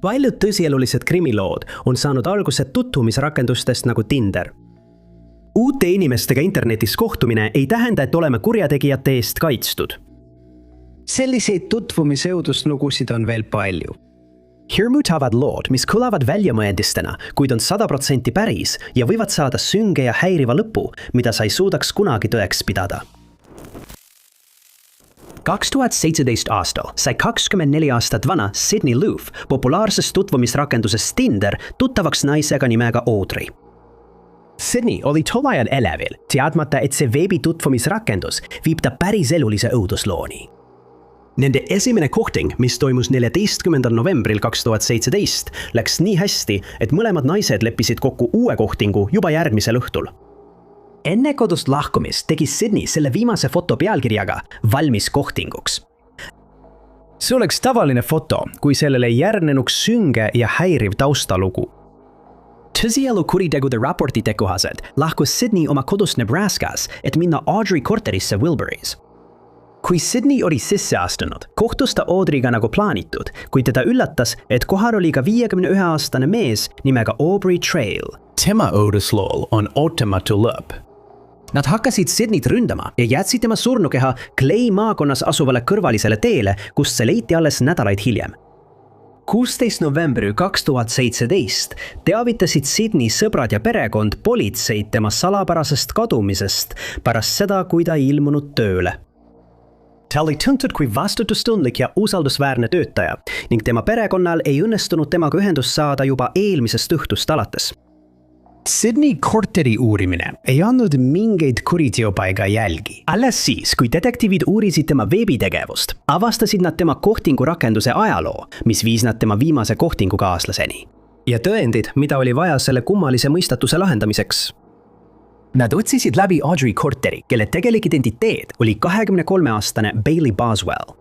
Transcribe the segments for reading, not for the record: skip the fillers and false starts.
Paljud tõsielulised krimilood on saanud alguse tutvumisrakendustest nagu Tinder. Uute inimestega internetis kohtumine ei tähenda, et oleme kurjategijate eest kaitstud. Selliseid tutvumisõuduslugusid on veel palju. Hirmutavad lood, mis kõlavad väljamõeldistena, kuid on 100% päris ja võivad saada sünge ja häiriva lõpu, mida sa ei suudaks kunagi tõeks pidada. 2017 aastal sai 24 aastat vana Sydney Loof populaarsest tutvumisrakendusest Tinder tuttavaks naisega nimega Audrey. Sydney oli tol ajal elevil, teadmata, et see veebitutvumisrakendus viib ta päriselulise õuduslooni. Nende esimene kohting, mis toimus 14. novembril 2017, läks nii hästi, et mõlemad naised leppisid kokku uue kohtingu juba järgmisel õhtul. Enne kodust lahkumist tegi Sydney selle viimase foto pealkirjaga valmis kohtinguks. See oleks tavaline foto, kui sellele järgnenuks sünge ja häiriv taustalugu. Tõsielu kuritegude raportite kohaselt lahkus Sydney oma kodust Nebraskas, et minna Audrey korterisse Wilburys. Kui Sydney oli sisse astunud, kohtus ta Audreyga nagu plaanitud, kui teda üllatas, et kohal oli ka 51-aastane mees nimega Aubrey Trail. Tema õuduslool on ootamatu lõpp. Nad hakkasid Sydneyt ründama ja jätsid tema surnukeha Clay maakonnas asuvale kõrvalisele teele, kust see leiti alles nädalaid hiljem. 16. novembril 2017 teavitasid Sydney sõbrad ja perekond politseid tema salapärasest kadumisest pärast seda, kui ta ilmunud tööle. Ta oli tuntud kui vastutustundlik ja usaldusväärne töötaja ning tema perekonnal ei õnnestunud temaga ühendust saada juba eelmisest õhtust alates. Sydney korteri uurimine ei andnud mingeid kuriteopaiga jälgi. Alles siis, kui detektiivid uurisid tema veebitegevust, avastasid nad tema kohtingurakenduse ajaloo, mis viis nad tema viimase kohtingukaaslaseni. Ja tõendid, mida oli vaja selle kummalise mõistatuse lahendamiseks. Nad otsisid läbi Audrey korteri, kelle tegelik identiteet oli 23-aastane Bailey Boswell.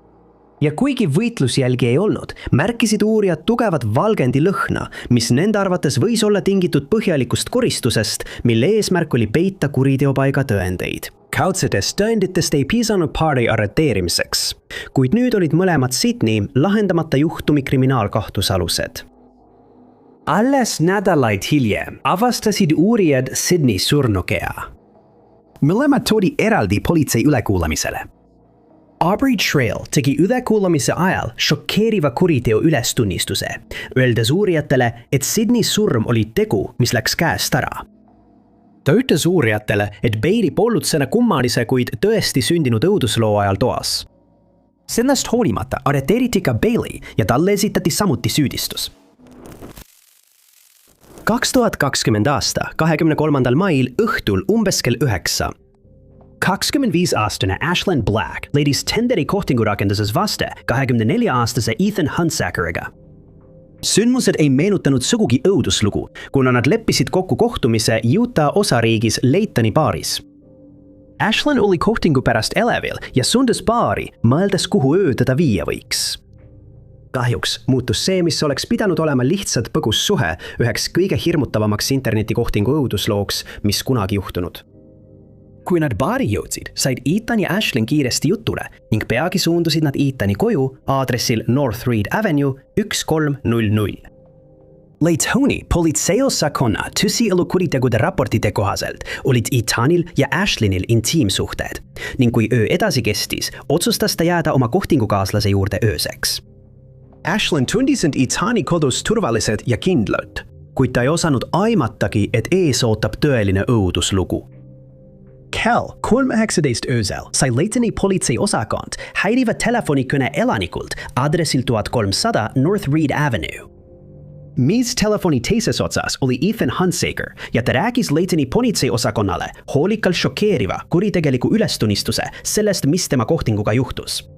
Ja kuigi võitlusjälgi ei olnud, märkisid uurijad tugevat valgendi lõhna, mis nende arvates võis olla tingitud põhjalikust koristusest, mille eesmärk oli peita kuriteopaiga tõendeid. Kaudsetest tõenditest ei piisanud paari arreteerimiseks, kuid nüüd olid mõlemad Sydney lahendamata juhtumi kriminaalkahtlusalused. Alles nädalaid hiljem avastasid uurijad Sydney surnukea. Mõlemad toodi eraldi politsei ülekuulamisele. Aubrey Trail tegi ülekuulamise ajal šokeeriva kuriteo ülestunnistuse, öeldes uurijatele, et Sydney surm oli tegu, mis läks käest ära. Ta ütles uurijatele, et Bailey polnud selle kummalise, kuid tõesti sündinud õudusloo ajal toas. Sellest hoolimata arreteeriti ka Bailey ja talle esitati samuti süüdistus. 2020 aasta 23. mail õhtul umbes kell 9. 25-aastane Ashlyn Black leidis Tinderi kohtingurakenduses vaste 24-aastase Ethan Hunsackeriga. Sündmused ei meenutanud sugugi õuduslugu, kuna nad leppisid kokku kohtumise Utah osariigis Laytoni baaris. Ashlyn oli kohtingu pärast elevil ja sundus baari, mõeldes kuhu öö teda viia võiks. Kahjuks muutus see, mis oleks pidanud olema lihtsalt põgus suhe, üheks kõige hirmutavamaks internetikohtingu õuduslooks, mis kunagi juhtunud. Kui nad baari jõudsid, said Ethan ja Ashlyn kiiresti jutule ning peagi suundusid nad Ethani koju aadressil North Reed Avenue 1300. Laytoni politseiosakonna tõsielu-kuritegude raportite kohaselt olid Ethanil ja Ashlynil intiimsuhted ning kui öö edasi kestis, otsustas ta jääda oma kohtingukaaslase juurde ööseks. Ashlyn tundis end Ethani kodus turvalised ja kindlalt, kuid ta ei osanud aimatagi, et ees ootab tõeline õuduslugu. Kell 3:19 öösel sai Laytoni politseiosakond häiriva telefonikõne elanikult aadressil 1300 North Reed Avenue. Mis telefoni teises otsas oli Ethan Hunsaker ja ta rääkis Laytoni politseiosakonnale hoolikalt šokeeriva kuritegeliku ülestunnistuse sellest, mis tema kohtinguga juhtus.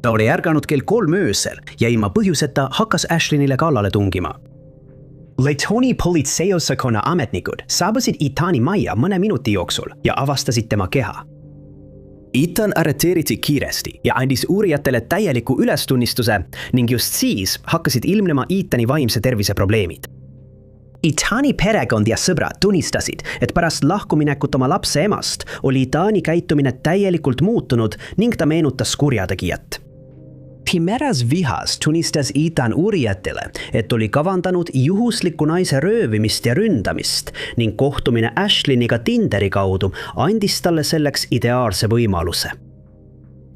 Ta oli ärganud kell 3 öösel ja ilma põhjuseta hakkas Ashlynile kallale tungima. Laytoni politseiosakonna ametnikud saabusid Ethani majja mõne minuti jooksul ja avastasid tema keha. Ethan arreteeriti kiiresti ja andis uurijatele täieliku ülestunnistuse ning just siis hakkasid ilmnema Ethani vaimse tervise probleemid. Ethani perekond ja sõbrad tunnistasid, et pärast lahkuminekut oma lapse emast oli Ethani käitumine täielikult muutunud ning ta meenutas kurjategijat. Pimeras vihas tunnistas Ethan uurijatele, et oli kavandanud juhuslikku naise röövimist ja ründamist ning kohtumine Ashleyniga Tinderi kaudu andis talle selleks ideaalse võimaluse.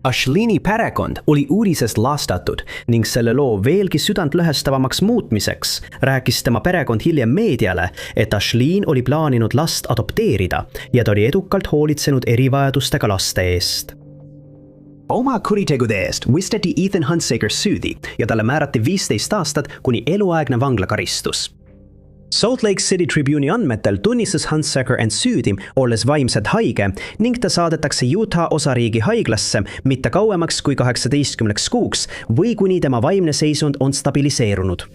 Ashleeni perekond oli uudisest lastatud ning selle loo veelgi südantlõhestavamaks muutmiseks rääkis tema perekond hiljem meediale, et Ashleen oli plaaninud last adopteerida ja ta oli edukalt hoolitsenud erivajadustega laste eest. Oma kuritegude eest mõisteti Ethan Hunsaker süüdi ja talle määrati 15 aastat kuni eluaegne vanglakaristus. Salt Lake City Tribune'i andmetel tunnistas Hunsaker end süüdi, olles vaimselt haige ning ta saadetakse Utah osariigi haiglasse mitte kauemaks kui 18 kuuks või kuni tema vaimne seisund on stabiliseerunud.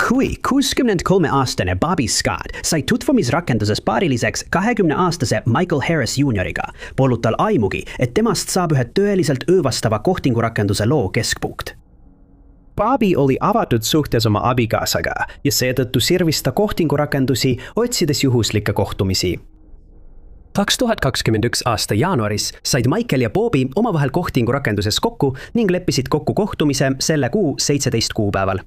Kui 63-aastane Bobby Scott sai tutvumisrakenduses paariliseks 20-aastase Michael Harris Junioriga, polnud tal aimugi, et temast saab ühe tõeliselt öövastava kohtingurakenduse loo keskpunkt. Bobby oli avatud suhtes oma abikaasaga ja seetõttu sirvis ta kohtingurakendusi, otsides juhuslikke kohtumisi. 2021 aasta jaanuaris said Michael ja Bobby omavahel kohtingurakenduses kokku ning leppisid kokku kohtumise selle kuu 17 kuupäeval.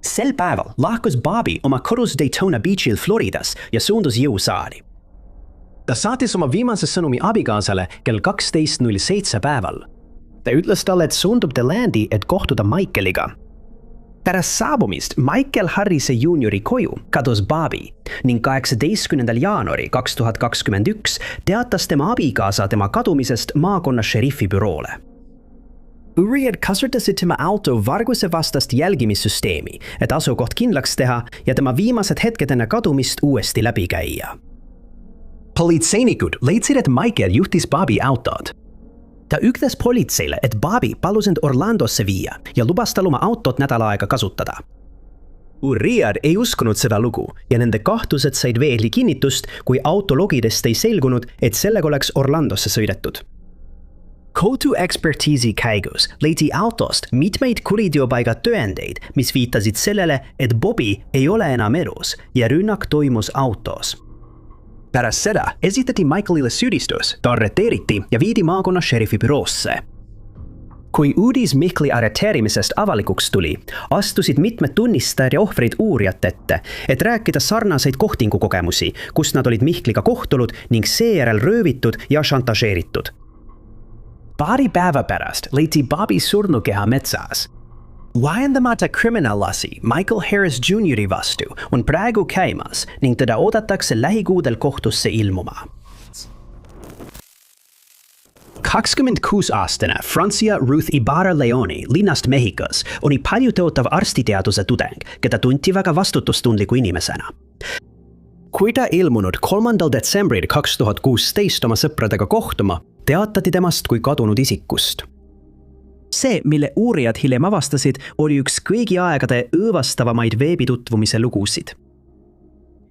Sel päeval lahkus Bobby oma kodus Daytona Beachil Floridas ja suundus jõusaari. Ta saatis oma viimase sõnumi abikaasale kell 12:07 päeval. Ta ütles talle, et suundub Delandi, et kohtuda Michaeliga. Pärast saabumist Michael Harrise Juniori koju kadus Bobby ning 18. jaanuari 2021 teatas tema abikaasa tema kadumisest maakonna šerifi büroole. Uurijad kasutasid tema auto varguse vastast jälgimissüsteemi, et asukoht kindlaks teha ja tema viimased hetked enne kadumist uuesti läbi käia. Politseinikud leidsid, et Michael juhtis Bobby autod. Ta ütles politseile, et Bobby palus end Orlandosse viia ja lubas tal oma autot nädal aega kasutada. Uurijad ei uskunud seda lugu ja nende kahtlused said veelgi kinnitust, kui autologidest ei selgunud, et sellega oleks Orlandosse sõidetud. Kohtu ekspertiisi käigus leiti autost mitmeid kuriteopaiga tõendeid, mis viitasid sellele, et Bobby ei ole enam elus ja rünnak toimus autos. Pärast seda esitati Michaelile süüdistus, ta arreteeriti ja viidi maakonna šerifi büroosse. Kui uudis Mihkli arreteerimisest avalikuks tuli, astusid mitmed tunnistajad ja ohvrid uurijate ette, et rääkida sarnaseid kohtingukogemusi, kus nad olid Mihkliga kohtunud ning seejärel röövitud ja šantažeeritud. Paari päeva pärast leiti Bobby surnukeha metsas. Lahendamata kriminaalasi Michael Harris Juniori vastu on praegu käimas ning teda oodatakse lähikuudel kohtusse ilmuma. 26-aastane Francia Ruth Ibarra-Leoni linnast Mehhikos oli paljutõotav arstiteaduse tudeng, keda tunti väga vastutustundliku inimesena. Kui ta ilmunud 3. detsembril 2016 oma sõpradega kohtuma, teatati temast kui kadunud isikust. See, mille uurijad hiljem avastasid, oli üks kõigi aegade õõvastavamaid veebitutvumise lugusid.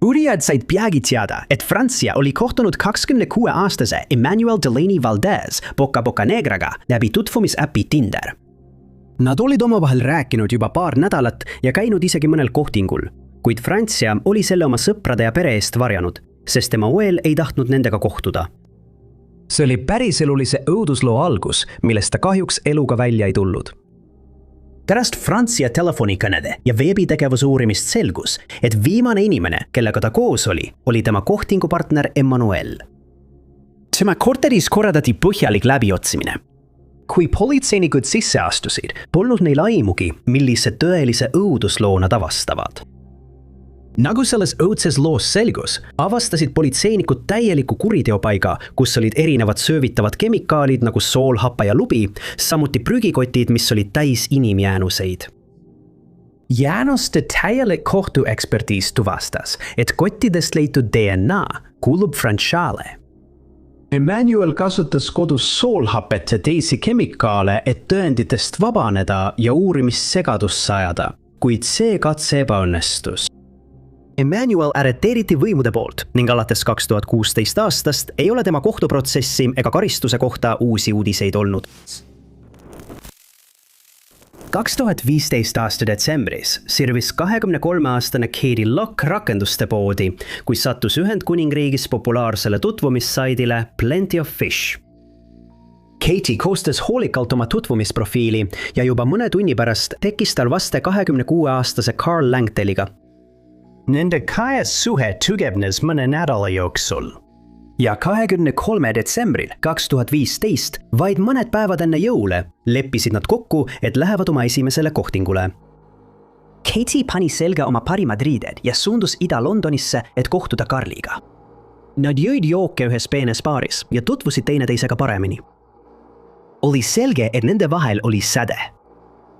Uurijad said peagi teada, et Francia oli kohtunud 26-aastase Emmanuel Delaney Valdez Boca Boca Negraga läbi tutvumisäpi Tinder. Nad olid omavahel rääkinud juba paar nädalat ja käinud isegi mõnel kohtingul, kuid Francia oli selle oma sõprade ja pere eest varjanud, sest tema õel ei tahtnud nendega kohtuda. See oli päriselulise õudusloo algus, millest ta kahjuks eluga välja ei tulnud. Pärast Francia telefonikõnede ja veebitegevuse uurimist selgus, et viimane inimene, kellega ta koos oli tema kohtingupartner Emmanuel. Tema korteris korraldati põhjalik läbiotsimine. Kui politseinikud sisse astusid, polnud neil aimugi, millise tõelise õudusloo nad avastavad. Nagu selles õudses loos selgus, avastasid politseinikud täieliku kuriteopaiga, kus olid erinevad söövitavad kemikaalid nagu sool, hapa ja lubi, samuti prügikotid, mis olid täis inimjäänuseid. Jäänuste täielik kohtuekspertiis tuvastas, et kottidest leitud DNA kuulub Franciale. Emmanuel kasutas kodus soolhapet ja teisi kemikaale, et tõenditest vabaneda ja uurimist segadusse ajada, kuid see katse ebaõnnestus. Emmanuel arreteeriti võimude poolt ning alates 2016 aastast ei ole tema kohtuprotsessi ega karistuse kohta uusi uudiseid olnud. 2015 aasta detsembris sirvis 23-aastane Katie Lock rakenduste poodi, kui sattus Ühendkuningriigis populaarsele tutvumissaidile Plenty of Fish. Katie koostas hoolikalt oma tutvumisprofiili ja juba mõne tunni pärast tekkis tal vaste 26-aastase Carl Langdaliga. Nende kahe suhe tugevnes mõne nädala jooksul. Ja 23. detsembril 2015, vaid mõned päevad enne jõule, leppisid nad kokku, et lähevad oma esimesele kohtingule. Katie pani selga oma parimad riided ja suundus Ida-Londonisse, et kohtuda Carliga. Nad jõid jooke ühes peenes baaris ja tutvusid teineteisega paremini. Oli selge, et nende vahel oli säde.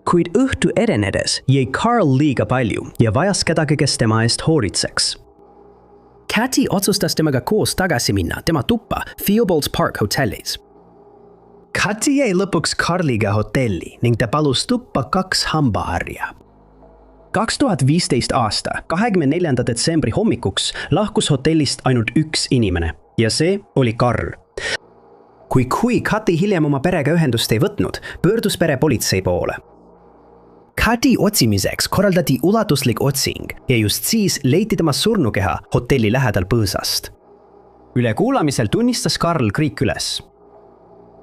Kuid õhtu edenedes jäi Carl liiga palju ja vajas kedagi, kes tema eest hoolitseks. Katie otsustas temaga koos tagasi minna tema tuppa Theobalds Park hotellis. Katie jäi lõpuks Carliga hotelli ning ta palus tuppa 2 hambaharja. 2015 aasta 24. detsembri hommikuks lahkus hotellist ainult üks inimene ja see oli Carl. Kui Katie hiljem oma perega ühendust ei võtnud, pöördus pere politsei poole. Katie otsimiseks korraldati ulatuslik otsing ja just siis leiti tema surnukeha hotelli lähedal põõsast. Üle kuulamisel tunnistas Carl kõik üles.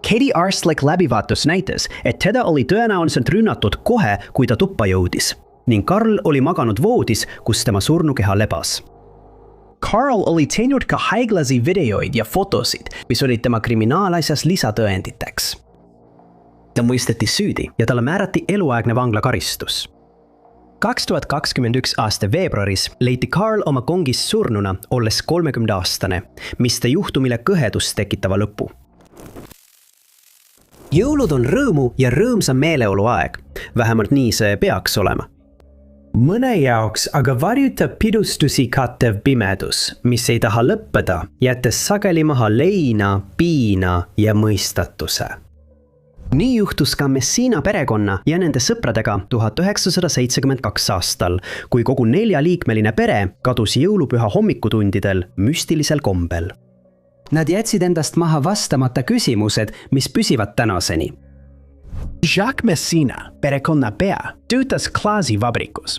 Katie arstlik läbivaatus näitas, et teda oli tõenäoliselt rünnatud kohe, kui ta tuppa jõudis, ning Carl oli maganud voodis, kus tema surnukeha lebas. Carl oli teinud ka haiglasi videoid ja fotosid, mis olid tema kriminaalasjas lisatõenditeks. Ta mõisteti süüdi ja talle määrati eluaegne vanglakaristus. 2021 aasta veebruaris leiti Carl oma kongis surnuna, olles 30-aastane, mis ta juhtumile kõhedust tekitava lõpu. Jõulud on rõõmu ja rõõmsa meeleolu aeg, vähemalt nii see peaks olema. Mõne jaoks aga varjutab pidustusi kattev pimedus, mis ei taha lõppeda, jättes sageli maha leina, piina ja mõistatuse. Nii juhtus ka Messina perekonna ja nende sõpradega 1972 aastal, kui kogu 4-liikmeline pere kadus jõulupüha hommikutundidel müstilisel kombel. Nad jätsid endast maha vastamata küsimused, mis püsivad tänaseni. Jacques Messina, perekonna pea, töötas klaasivabrikus.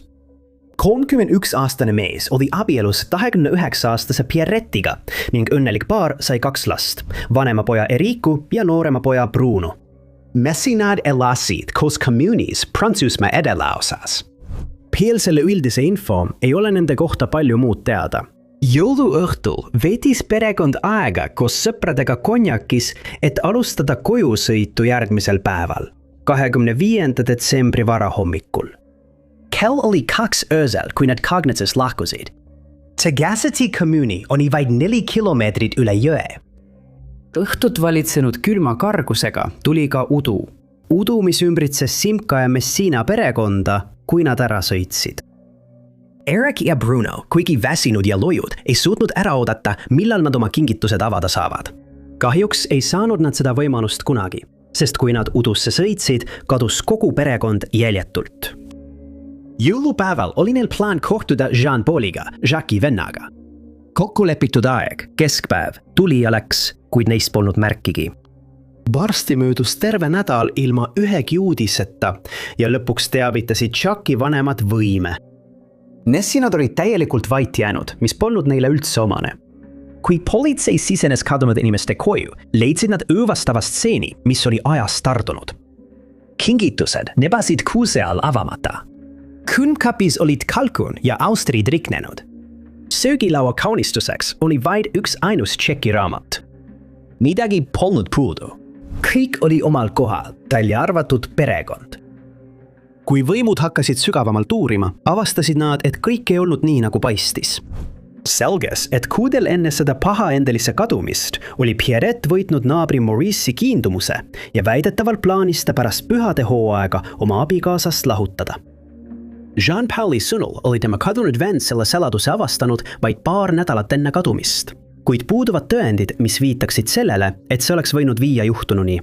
31-aastane mees oli abielus 29-aastase Pierrettiga ning õnnelik paar sai 2 last, vanema poja Eriku ja noorema poja Bruno. Messinad elasid koos kommuunis Prantsusmaa edelaosas. Peale selle üldise info ei ole nende kohta palju muud teada. Jõuluõhtul veetis perekond aega koos sõpradega konjakis, et alustada kojusõitu järgmisel päeval, 25. detsembri varahommikul. Kell oli 2 öösel, kui nad Kagnetses lahkusid. Tagasi kommuuni oli vaid 4 kilomeetrit üle jõe. Õhtut valitsenud külma kargusega tuli ka udu. Udu, mis ümbritses Simka ja Messina perekonda, kui nad ära sõitsid. Eric ja Bruno, kuigi väsinud ja lojud, ei suutnud ära oodata, millal nad oma kingitused avada saavad. Kahjuks ei saanud nad seda võimalust kunagi, sest kui nad udusse sõitsid, kadus kogu perekond jäljetult. Jõulupäeval oli neil plaan kohtuda Jean-Pauliga, Jacque'i vennaga. Kokkulepitud aeg, keskpäev, tuli ja läks, kuid neist polnud märkigi. Varsti möödus terve nädal ilma ühegi uudiseta ja lõpuks teavitasid Jacque'i vanemad võime. Messinad olid täielikult vait jäänud, mis polnud neile üldse omane. Kui politsei sisenes kadunud inimeste koju, leidsid nad öövastava stseeni, mis oli ajast tardunud. Kingitused nebasid kuuse all avamata. Külmkapis olid kalkun ja austrid riknenud. Söögilaua kaunistuseks oli vaid üks ainus tšekiraamat. Midagi polnud puudu. Kõik oli omal kohal, välja arvatud perekond. Kui võimud hakkasid sügavamalt uurima, avastasid nad, et kõik ei olnud nii, nagu paistis. Selges, et kuudel enne seda pahaendelise kadumist oli Pierrette võitnud naabri Maurice'i kiindumuse ja väidetavalt plaanis ta pärast pühade hooaega oma abikaasast lahutada. Jean-Pauli sõnul oli tema kadunud vend selle saladuse avastanud vaid paar nädalat enne kadumist, kuid puuduvad tõendid, mis viitaksid sellele, et see oleks võinud viia juhtununi.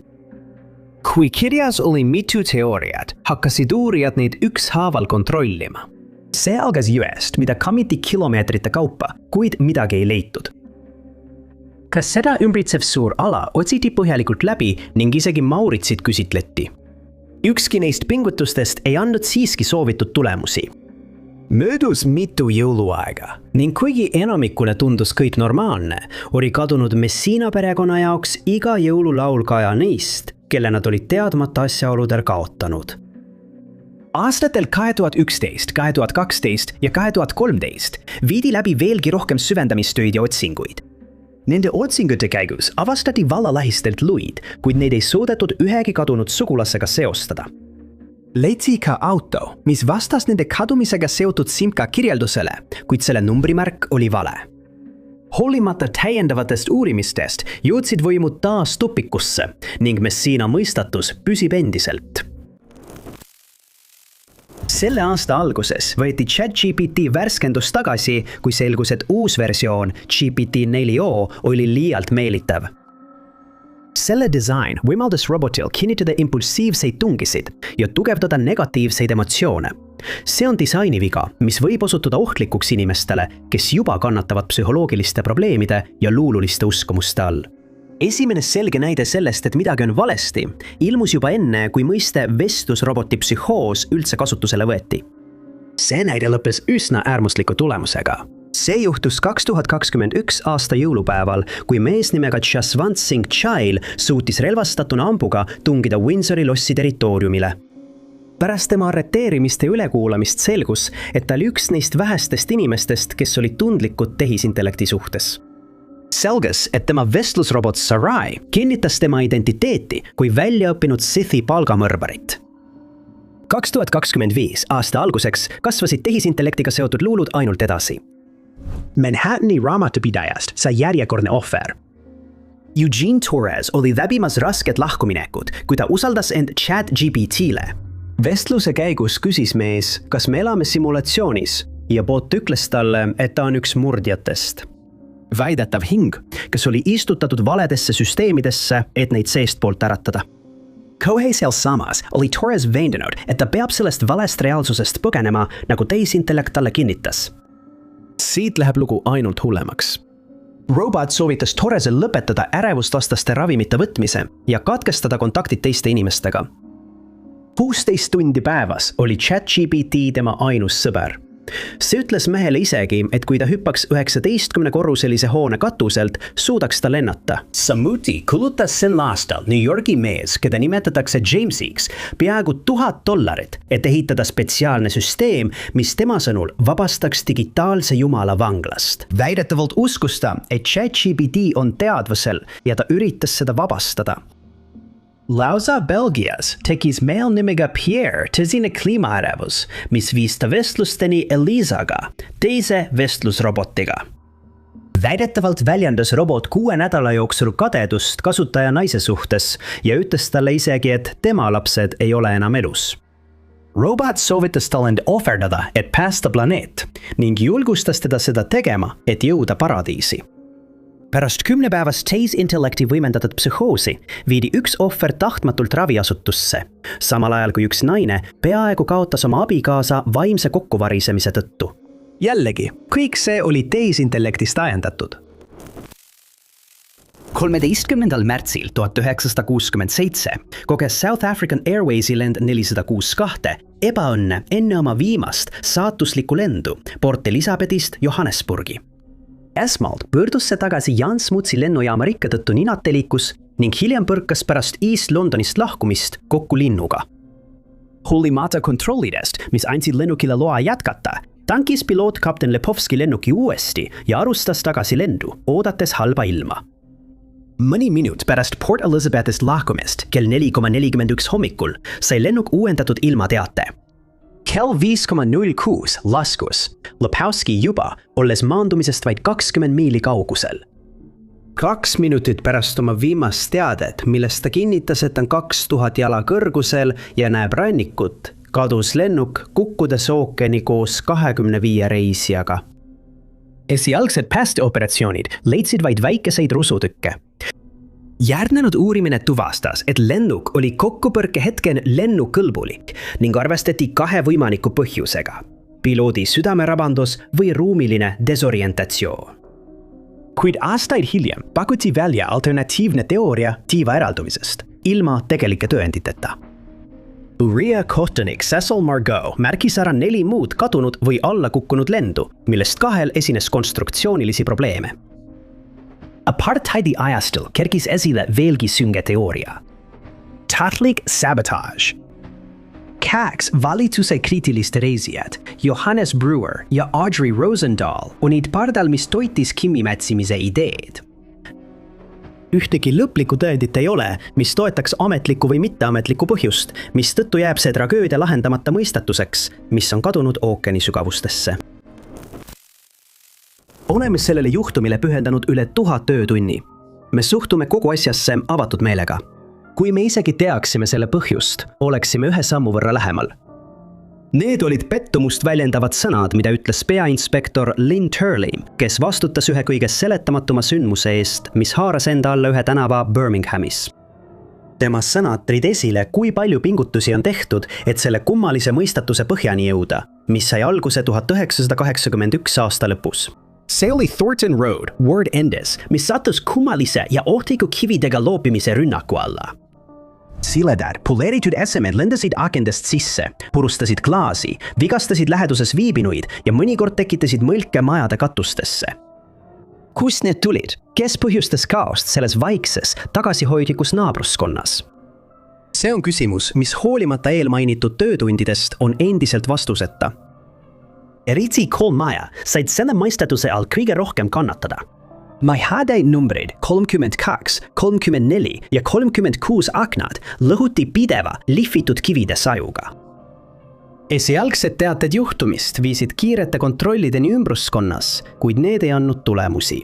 Kui kirjas oli mitu teooriat, hakkasid uurijad neid ükshaaval kontrollima. See algas jõest, mida kammiti kilomeetrite kaupa, kuid midagi ei leitud. Kas seda ümbritsev suur ala otsiti põhjalikult läbi ning isegi Mauritsit küsitleti? Ükski neist pingutustest ei andnud siiski soovitud tulemusi. Möödus mitu jõuluaega ning kuigi enamikule tundus kõik normaalne, oli kadunud Messina perekonna jaoks iga jõululaulkaja neist, kelle nad olid teadmata asjaoludel kaotanud. Aastatel 2011, 2012 ja 2013 viidi läbi veelgi rohkem süvendamistöid ja otsinguid. Nende otsingute käigus avastati vallalähistelt luid, kuid neid ei suudetud ühegi kadunud sugulasega seostada. Leidsi ka auto, mis vastas nende kadumisega seotud SIMCA kirjeldusele, kuid selle numbrimärk oli vale. Hoolimata täiendavatest uurimistest jõudsid võimud taas tupikusse ning Messina mõistatus püsib endiselt. Selle aasta alguses võeti ChatGPT värskendus tagasi, kui selgus, et uus versioon GPT-4o oli liialt meelitav. Selle disain võimaldas robotil kinnitada impulsiivseid tungisid ja tugevdada negatiivseid emotsioone. See on disainiviga, mis võib osutuda ohtlikuks inimestele, kes juba kannatavad psühholoogiliste probleemide ja luululiste uskumuste all. Esimene selge näide sellest, et midagi on valesti, ilmus juba enne, kui mõiste vestlusroboti psühhoos üldse kasutusele võeti. See näide lõppes üsna äärmusliku tulemusega. See juhtus 2021 aasta jõulupäeval, kui mees nimega Jaswant Singh Chail suutis relvastatuna ambuga tungida Windsori lossi territooriumile. Pärast tema arreteerimist ja ülekuulamist selgus, et ta oli üks neist vähestest inimestest, kes olid tundlikud tehisintellekti suhtes. Selgus, et tema vestlusrobot Sarai kinnitas tema identiteeti kui väljaõppinud Sithi palgamõrvarit. 2025 aasta alguseks kasvasid tehisintellektiga seotud luulud ainult edasi. Manhattani raamatupidajast sai järjekordne ohver. Eugene Torres oli läbimas rasket lahkuminekut, kui ta usaldas end ChatGPT-le. Vestluse käigus küsis mees, kas me elame simulatsioonis ja bot ütles talle, et ta on üks murdjatest. Väidetav hing, kes oli istutatud valedesse süsteemidesse, et neid seestpoolt äratada. Kohei sealsamas oli Torres veendunud, et ta peab sellest valest reaalsusest põgenema, nagu tehisintellekt talle kinnitas. Siit läheb lugu ainult hullemaks. Robot soovitas Torresel lõpetada ärevusvastaste ravimite võtmise ja katkestada kontaktid teiste inimestega. 16 tundi päevas oli ChatGPT tema ainus sõber. See ütles mehele isegi, et kui ta hüppaks 19-korruselise hoone katuselt, suudaks ta lennata. Samuti kulutas sel aastal New Yorgi mees, keda nimetatakse Jamesiks, peaaegu $1000, et ehitada spetsiaalne süsteem, mis tema sõnul vabastaks digitaalse jumala vanglast. Väidetavalt uskus ta, et ChatGPT on teadvusel ja ta üritas seda vabastada. Lausa Belgias tekkis meel nimega Pierre tõsine kliimaärevus, mis viis ta vestlusteni Elisaga, teise vestlusrobotiga. Väidetavalt väljendas robot 6 nädala jooksul kadedust kasutaja naise suhtes ja ütles talle isegi, et tema lapsed ei ole enam elus. Robot soovitas tal end ohverdada, et päästa planeet ning julgustas teda seda tegema, et jõuda paradiisi. Pärast 10-päevast tehisintellekti võimendatud psühhoosi viidi üks ohver tahtmatult raviasutusse, samal ajal kui üks naine peaaegu kaotas oma abikaasa vaimse kokkuvarisemise tõttu. Jällegi, kõik see oli tehisintellektist ajendatud. 13. märtsil 1967 koges South African Airwaysi lend 462 ebaõnne enne oma viimast saatuslikku lendu Port Elizabethist Johannesburgi. Esmalt pöördus see tagasi Jan Smutsi lennujaama rikke tõttu ninatelikus ning hiljem põrkas pärast East Londonist lahkumist kokku linnuga. Hoolimata kontrollidest, mis andsid lennukile loa jätkata, tankis piloot kapten Lepovski lennuki uuesti ja arustas tagasi lendu, oodates halba ilma. Mõni minut pärast Port Elizabethist lahkumist kell 4:41 hommikul sai lennuk uuendatud ilmateate. Kell 5:06 laskus Lepowski juba, olles maandumisest vaid 20 miili kaugusel. 2 minutit pärast oma viimast teadet, millest ta kinnitas, et on 2000 jala kõrgusel ja näeb rannikut, kadus lennuk kukkudes ookeani koos 25 reisijaga. Esialgsed päästeoperatsioonid leidsid vaid väikeseid rusutükke. Järgnenud uurimine tuvastas, et lennuk oli kokkupõrke hetken lennukõlbulik ning arvestati 2 võimaliku põhjusega: piloodi südamerabandus või ruumiline desorientatsioon. Kuid aastaid hiljem pakuti välja alternatiivne teooria tiiva eraldumisest, ilma tegelike tõenditeta. Berea kohtunik Cecil Margot märkis ära 4 muud kadunud või alla kukkunud lendu, millest 2 esines konstruktsioonilisi probleeme. Apartheidi ajastul kerkis esile veelgi sünge teooria. Tahtlik sabotage. 2 valitsuse kriitilist reisijat, Johannes Brewer ja Audrey Rosendahl, olid pardal, mis toitis Kimi mätsimise ideed. Ühtegi lõplikku tõendit ei ole, mis toetaks ametlikku või mitteametlikku põhjust, mistõttu jääb see tragöödia lahendamata mõistatuseks, mis on kadunud ookeani sügavustesse. Oleme sellele juhtumile pühendanud üle 1000 töötunni. Me suhtume kogu asjasse avatud meelega. Kui me isegi teaksime selle põhjust, oleksime 1 sammu võrra lähemal. Need olid pettumust väljendavad sõnad, mida ütles peainspektor Lynn Turley, kes vastutas ühe kõige seletamatuma sündmuse eest, mis haaras enda alla ühe tänava Birminghamis. Tema sõnad tõid esile, kui palju pingutusi on tehtud, et selle kummalise mõistatuse põhjani jõuda, mis sai alguse 1981 aasta lõpus. See oli Thornton Road, Ward Endes, mis sattus kummalise ja ohtliku kividega loopimise rünnaku alla. Siledad, poleeritud esemed lendasid akendest sisse, purustasid klaasi, vigastasid läheduses viibinuid ja mõnikord tekitasid mõlke majade katustesse. Kust need tulid? Kes põhjustas kaost selles vaikses, tagasihoidlikus naabruskonnas? See on küsimus, mis hoolimata eelmainitud töötundidest on endiselt vastuseta. Eriti Kolmaja said selle mõistatuse all kõige rohkem kannatada. Maihade numbrid 32, 34 ja 36 aknad lõhuti pideva lihvitud kivide sajuga. Esialgsed teated juhtumist viisid kiirete kontrollideni ümbruskonnas, kuid need ei andnud tulemusi.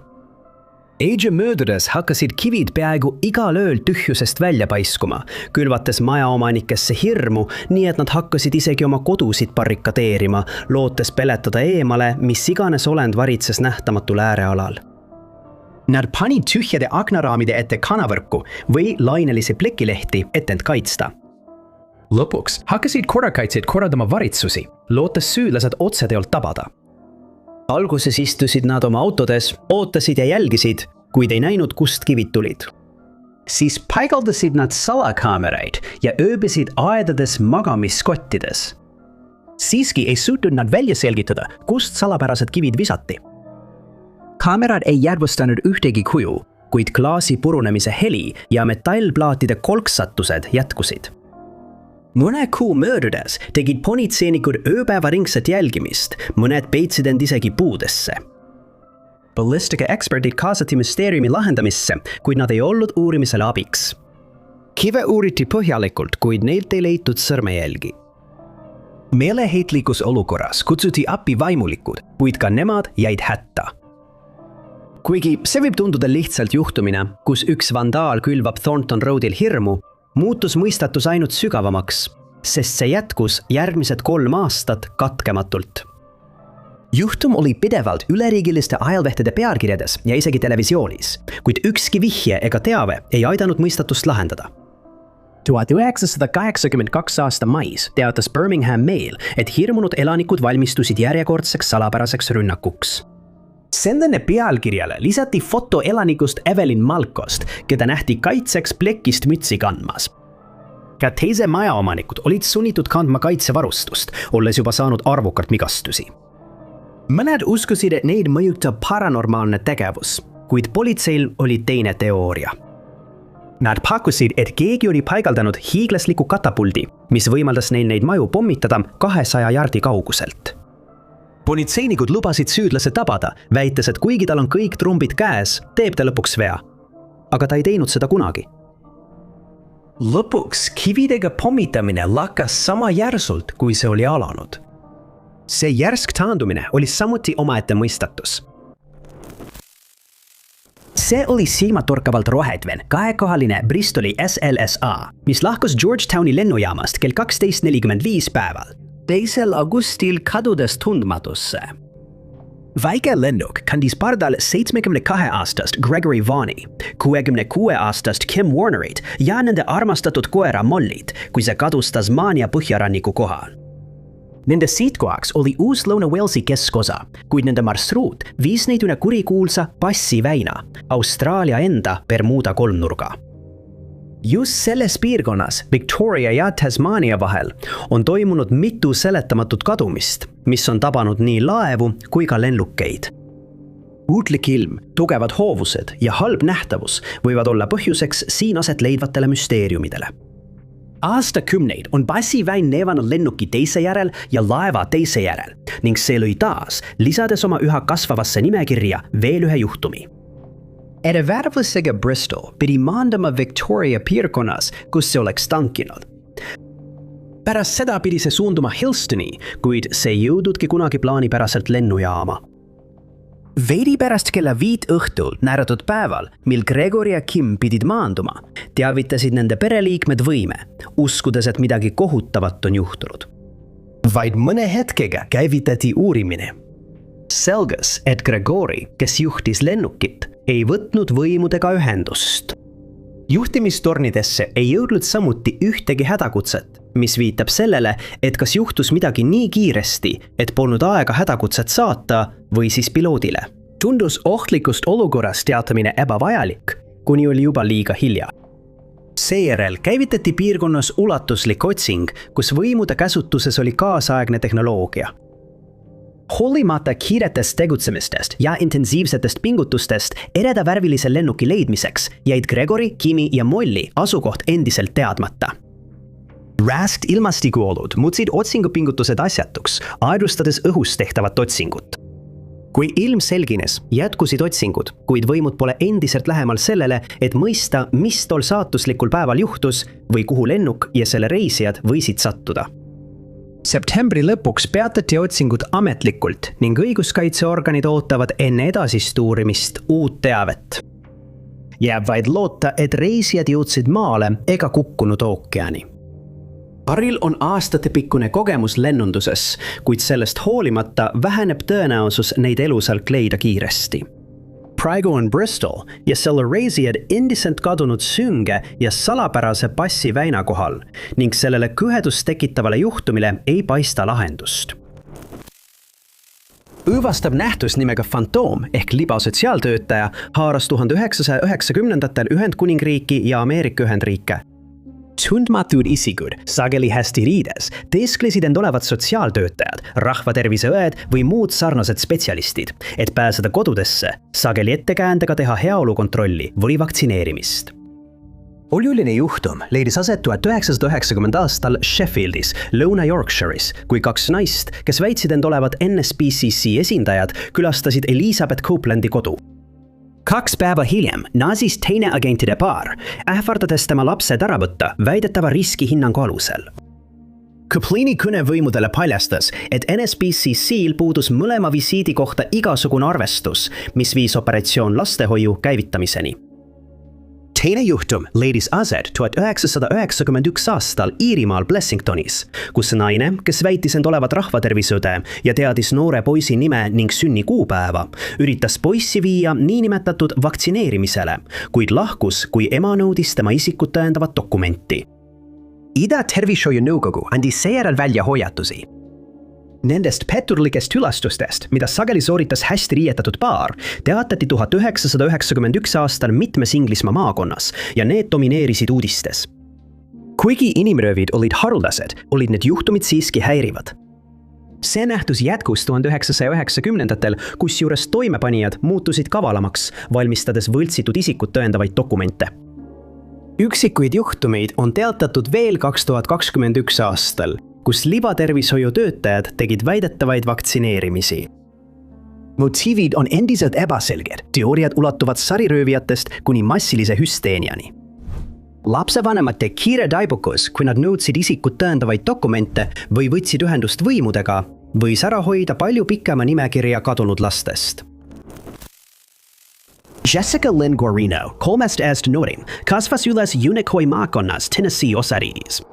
Aja möödudes hakkasid kivid peaaegu igal ööl tühjusest välja paiskuma, külvates majaomanikesse hirmu, nii et nad hakkasid isegi oma kodusid barrikadeerima, lootes peletada eemale, mis iganes olend varitses nähtamatul äärealal. Nad panid tühjade aknaraamide ette kanavõrku või lainelisi plekilehti, et end kaitsta. Lõpuks hakkasid korrakaitsjad korraldama varitsusi, lootes süüdlased otseteolt tabada. Alguses istusid nad oma autodes, ootasid ja jälgisid, kuid ei näinud, kust kivid tulid. Siis paigaldasid nad salakaameraid ja ööbisid aedades magamiskottides. Siiski ei suutnud nad välja selgitada, kust salapärased kivid visati. Kaamerad ei järvustanud ühtegi kuju, kuid klaasi purunemise heli ja metallplaatide kolksatused jätkusid. Mõne kuu möödudes tegid politseinikud ööpäevaringset jälgimist, mõned peitsid end isegi puudesse. Ballistika eksperdid kaasati müsteeriumi lahendamisse, kuid nad ei olnud uurimisele abiks. Kive uuriti põhjalikult, kuid neilt ei leitud sõrmejälgi. Meeleheitlikus olukorras kutsuti appi vaimulikud, kuid ka nemad jäid hätta. Kuigi see võib tunduda lihtsalt juhtumine, kus üks vandaal külvab Thornton Roadil hirmu, muutus mõistatus ainult sügavamaks, sest see jätkus järgmised 3 aastat katkematult. Juhtum oli pidevalt üleriigiliste ajallehtede pealkirjades ja isegi televisioonis, kuid ükski vihje ega teave ei aidanud mõistatust lahendada. 1982 aasta mais teatas Birmingham Mail, et hirmunud elanikud valmistusid järjekordseks salapäraseks rünnakuks. Sellele pealkirjale lisati foto elanikust Evelyn Malkost, keda nähti kaitseks plekist mütsi kandmas. Ka teise majaomanikud olid sunnitud kandma kaitsevarustust, olles juba saanud arvukalt vigastusi. Mõned uskusid, et neid mõjutab paranormaalne tegevus, kuid politseil oli teine teooria. Nad pakkusid, et keegi oli paigaldanud hiiglasliku katapuldi, mis võimaldas neil neid maju pommitada 200 jardi kauguselt. Politseinikud lubasid süüdlase tabada, väites, et kuigi tal on kõik trumbid käes, teeb ta lõpuks vea. Aga ta ei teinud seda kunagi. Lõpuks kividega pommitamine lakkas sama järsult, kui see oli alanud. See järsk taandumine oli samuti omaette mõistatus. See oli silmatorkavalt rohetven, 2-kohaline Bristoli SLSA, mis lahkus Georgetowni lennujaamast kell 12:45 päeval. 2. augustil kadudes tundmatusse. Väike lennuk kandis pardal 72-aastast Gregory Vaughni, 66-aastast Kim Warnerit ja nende armastatud koera Mollit, kui see kadus Tasmania põhjaranniku kohal. Nende siitkohaks oli Uus-Lõuna-Walesi keskosa, kuid nende marsruut viis neid üle kurikuulsa Passi väina, Austraalia enda Bermuda kolmnurga. Just selles piirkonnas Victoria ja Tasmania vahel on toimunud mitu seletamatut kadumist, mis on tabanud nii laevu kui ka lennukeid. Uutlik ilm, tugevad hoovused ja halb nähtavus võivad olla põhjuseks siin aset leidvatele müsteeriumidele. Aastakümneid on passiväin neevanud lennuki teise järel ja laeva teise järel ning see lõi taas, lisades oma üha kasvavasse nimekirja veel ühe juhtumi. Edevärvusega Bristol pidi maandama Victoria piirkonnas, kus see oleks tankinud. Pärast seda pidi see suunduma Hillstoni, kuid see ei jõududki kunagi plaanipäraselt lennujaama. Veidi pärast kella 5 õhtul näratud päeval, mil Gregory ja Kim pidid maanduma, teavitasid nende pereliikmed võime, uskudes, et midagi kohutavat on juhtunud. Vaid mõne hetkega käivitati uurimine. Selgus, et Gregory, kes juhtis lennukit, ei võtnud võimudega ühendust. Juhtimistornidesse ei jõudnud samuti ühtegi hädakutset, mis viitab sellele, et kas juhtus midagi nii kiiresti, et polnud aega hädakutset saata või siis piloodile. Tundus ohtlikust olukorrast teatamine ebavajalik, kuni oli juba liiga hilja. Seejärel käivitati piirkonnas ulatuslik otsing, kus võimude käsutuses oli kaasaegne tehnoloogia. Hoolimata kiiretest tegutsemistest ja intensiivsetest pingutustest eredavärvilise lennuki leidmiseks jäid Gregory, Kimi ja Molly asukoht endiselt teadmata. Räst ilmastikuolud muutsid otsingupingutused asjatuks, aeglustades õhus tehtavat otsingut. Kui ilm selgines, jätkusid otsingud, kuid võimud pole endiselt lähemal sellele, et mõista, mis tol saatuslikul päeval juhtus või kuhu lennuk ja selle reisijad võisid sattuda. Septembri lõpuks peatati otsingud ametlikult ning õiguskaitseorganid ootavad enne edasist uurimist uut teavet. Jääb vaid loota, et reisijad jõudsid maale ega kukkunud ookeani. Paril on aastatepikkune kogemus lennunduses, kuid sellest hoolimata väheneb tõenäosus neid elusalt leida kiiresti. Praegu on Bristol ja selle reisijad endiselt kadunud sünge ja salapärase passi väina kohal ning sellele kõhedust tekitavale juhtumile ei paista lahendust. Õõvastav nähtus nimega fantoom ehk libasotsiaaltöötaja haaras 1990-ndatel Ühendkuningriiki ja Ameerika Ühendriike. Tundmatud isikud, sageli hästi riides, teesklesid end olevat sotsiaaltöötajad, rahvaterviseõed või muud sarnased spetsialistid, et pääseda kodudesse, sageli ettekäändega teha heaolukontrolli või vaktsineerimist. Oluline juhtum leidis aset 1990 aastal Sheffieldis, Lõuna-Yorkshire'is, kui 2 naist, kes väitsid end olevat NSPCC esindajad, külastasid Elizabeth Copelandi kodu. 2 päeva hiljem naasis teine agentide paar, ähvardades tema lapsed ära võtta väidetava riskihinnangu alusel. Coplani kõne võimudele paljastas, et NSPCC-l puudus mõlema visiidi kohta igasugune arvestus, mis viis operatsioon lastehoiu käivitamiseni. Teine juhtum leidis aset 1991 aastal Iirimaal Blessingtonis, kus naine, kes väitis end olevat rahvatervisõde ja teadis noore poisi nime ning sünnikuupäeva, üritas poissi viia niinimetatud vaktsineerimisele, kuid lahkus, kui ema nõudis tema isikut tõendavat dokumenti. Ida Tervishoiu nõukogu andis seejärel välja hoiatusi. Nendest petturlikest ülastustest, mida sageli sooritas hästi riietatud paar, teatati 1991 aastal mitmes Inglismaa maakonnas ja need domineerisid uudistes. Kuigi inimröövid olid haruldased, olid need juhtumid siiski häirivad. See nähtus jätkus 1990-ndatel, kusjuures toimepanijad muutusid kavalamaks, valmistades võltsitud isikut tõendavaid dokumente. Üksikuid juhtumeid on teatatud veel 2021 aastal, kus libatervishoiu töötajad tegid väidetavaid vaktsineerimisi. Motiivid on endiselt ebaselged, teooriad ulatuvad sariröövijatest kuni massilise hüsteeniani. Lapsevanemate kiire taibukus, kui nad nõudsid isikut tõendavaid dokumente või võtsid ühendust võimudega, võis ära hoida palju pikema nimekirja kadunud lastest. Jessica Lynn Guarino, 3 noorim, kasvas üles Unicoi maakonnas Tennessee osariigis.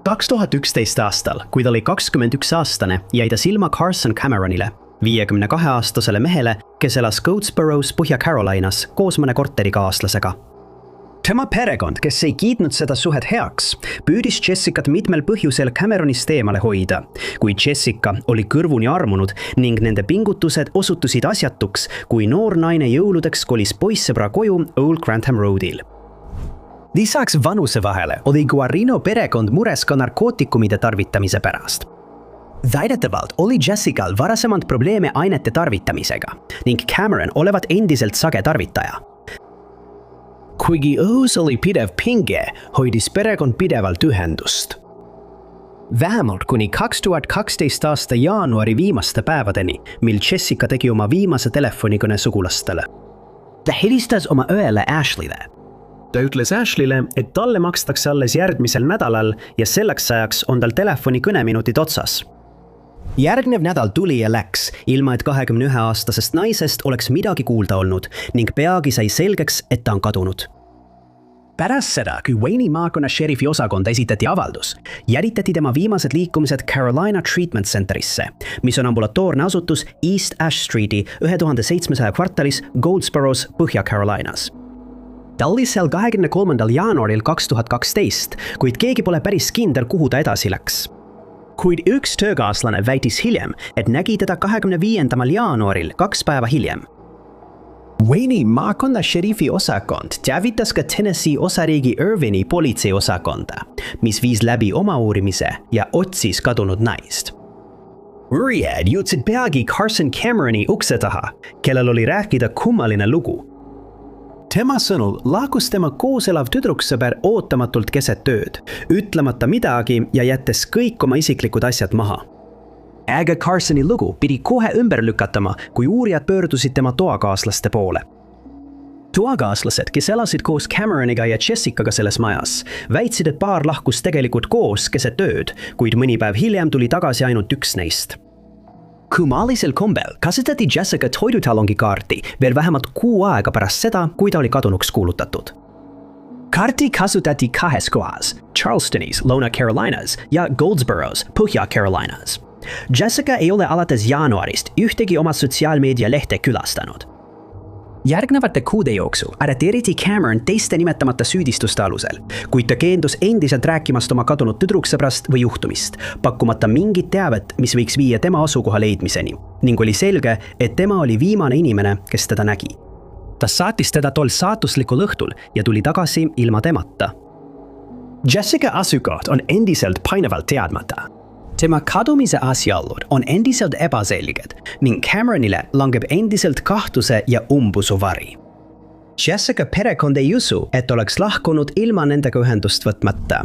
2011 aastal, kui ta oli 21-aastane, jäi ta silma Carson Cameronile, 52-aastasele mehele, kes elas Goldsborough's Põhja-Carolinas koos mõne korterikaaslasega. Tema perekond, kes ei kiitnud seda suhet heaks, püüdis Jessicat mitmel põhjusel Cameronist eemale hoida, kuid Jessica oli kõrvuni armunud ning nende pingutused osutusid asjatuks, kui noor naine jõuludeks kolis poissõbra koju Old Grantham Roadil. Lisaks vanuse vahele oli Guarino perekond mures ka narkootikumide tarvitamise pärast. Väidetavalt oli Jessical varasemalt probleeme ainete tarvitamisega ning Cameron olevat endiselt sage tarvitaja. Kuigi õhus oli pidev pinge, hoidis perekond pidevalt ühendust. Vähemalt kuni 2012 aasta jaanuari viimaste päevadeni, mil Jessica tegi oma viimase telefonikõne sugulastele. Ta helistas oma õele Ashley'le. Ta ütles Ashley'le, et talle makstakse alles järgmisel nädalal ja selleks ajaks on tal telefoni kõneminutid otsas. Järgnev nädal tuli ja läks, ilma et 21-aastasest naisest oleks midagi kuulda olnud ning peagi sai selgeks, et ta on kadunud. Pärast seda, kui Wayne'i maakonna šerifi osakonda esitati avaldus, järitati tema viimased liikumised Carolina Treatment Centerisse, mis on ambulatoorne asutus East Ash Streeti 1700 kvartalis Goldsboroughs, Põhja-Carolinas. Ta oli seal 23. jaanuaril 2012, kuid keegi pole päris kindel, kuhu ta edasi läks. Kuid üks töökaaslane väitis hiljem, et nägi teda 25. jaanuaril 2 päeva hiljem. Wayne'i maakonna šerifi osakond teavitas ka Tennessee osariigi Irvini politseiosakonda, mis viis läbi oma uurimise ja otsis kadunud naist. Uurijad jõudsid peagi Carson Cameroni ukse taha, kellel oli rääkida kummaline lugu. Tema sõnul lahkus tema koos elav tüdruksõber ootamatult keset tööd, ütlemata midagi ja jättes kõik oma isiklikud asjad maha. Aga Carsoni lugu pidi kohe ümber lükatama, kui uurijad pöördusid tema toakaaslaste poole. Toakaaslased, kes elasid koos Cameroniga ja Jessicaga selles majas, väitsid, et paar lahkus tegelikult koos keset tööd, kuid mõni päev hiljem tuli tagasi ainult üks neist. Kummalisel kombel kasutati Jessica toidutalongi kaarti veel vähemalt 6 aega pärast seda, kui ta oli kadunuks kuulutatud. Kaarti kasutati 2 kohas, Charlestonis, Lõuna-Carolinas ja Goldsboroughs, Põhja-Carolinas. Jessica ei ole alates jaanuarist ühtegi oma sotsiaalmeedia lehte külastanud. Järgnevate kuude jooksul arreteeriti Cameron teiste nimetamata süüdistuste alusel, kuid ta keendus endiselt rääkimast oma kadunud tüdruksõbrast või juhtumist, pakkumata mingit teavet, mis võiks viia tema asukoha leidmiseni, ning oli selge, et tema oli viimane inimene, kes teda nägi. Ta saatis teda tol saatuslikul õhtul ja tuli tagasi ilma temata. Jessica asukoht on endiselt painavalt teadmata. Tema kadumise asjaolud on endiselt ebaselged ning Cameronile langeb endiselt kahtluse ja umbusu vari. Jessica perekond ei usu, et oleks lahkunud ilma nendega ühendust võtmata.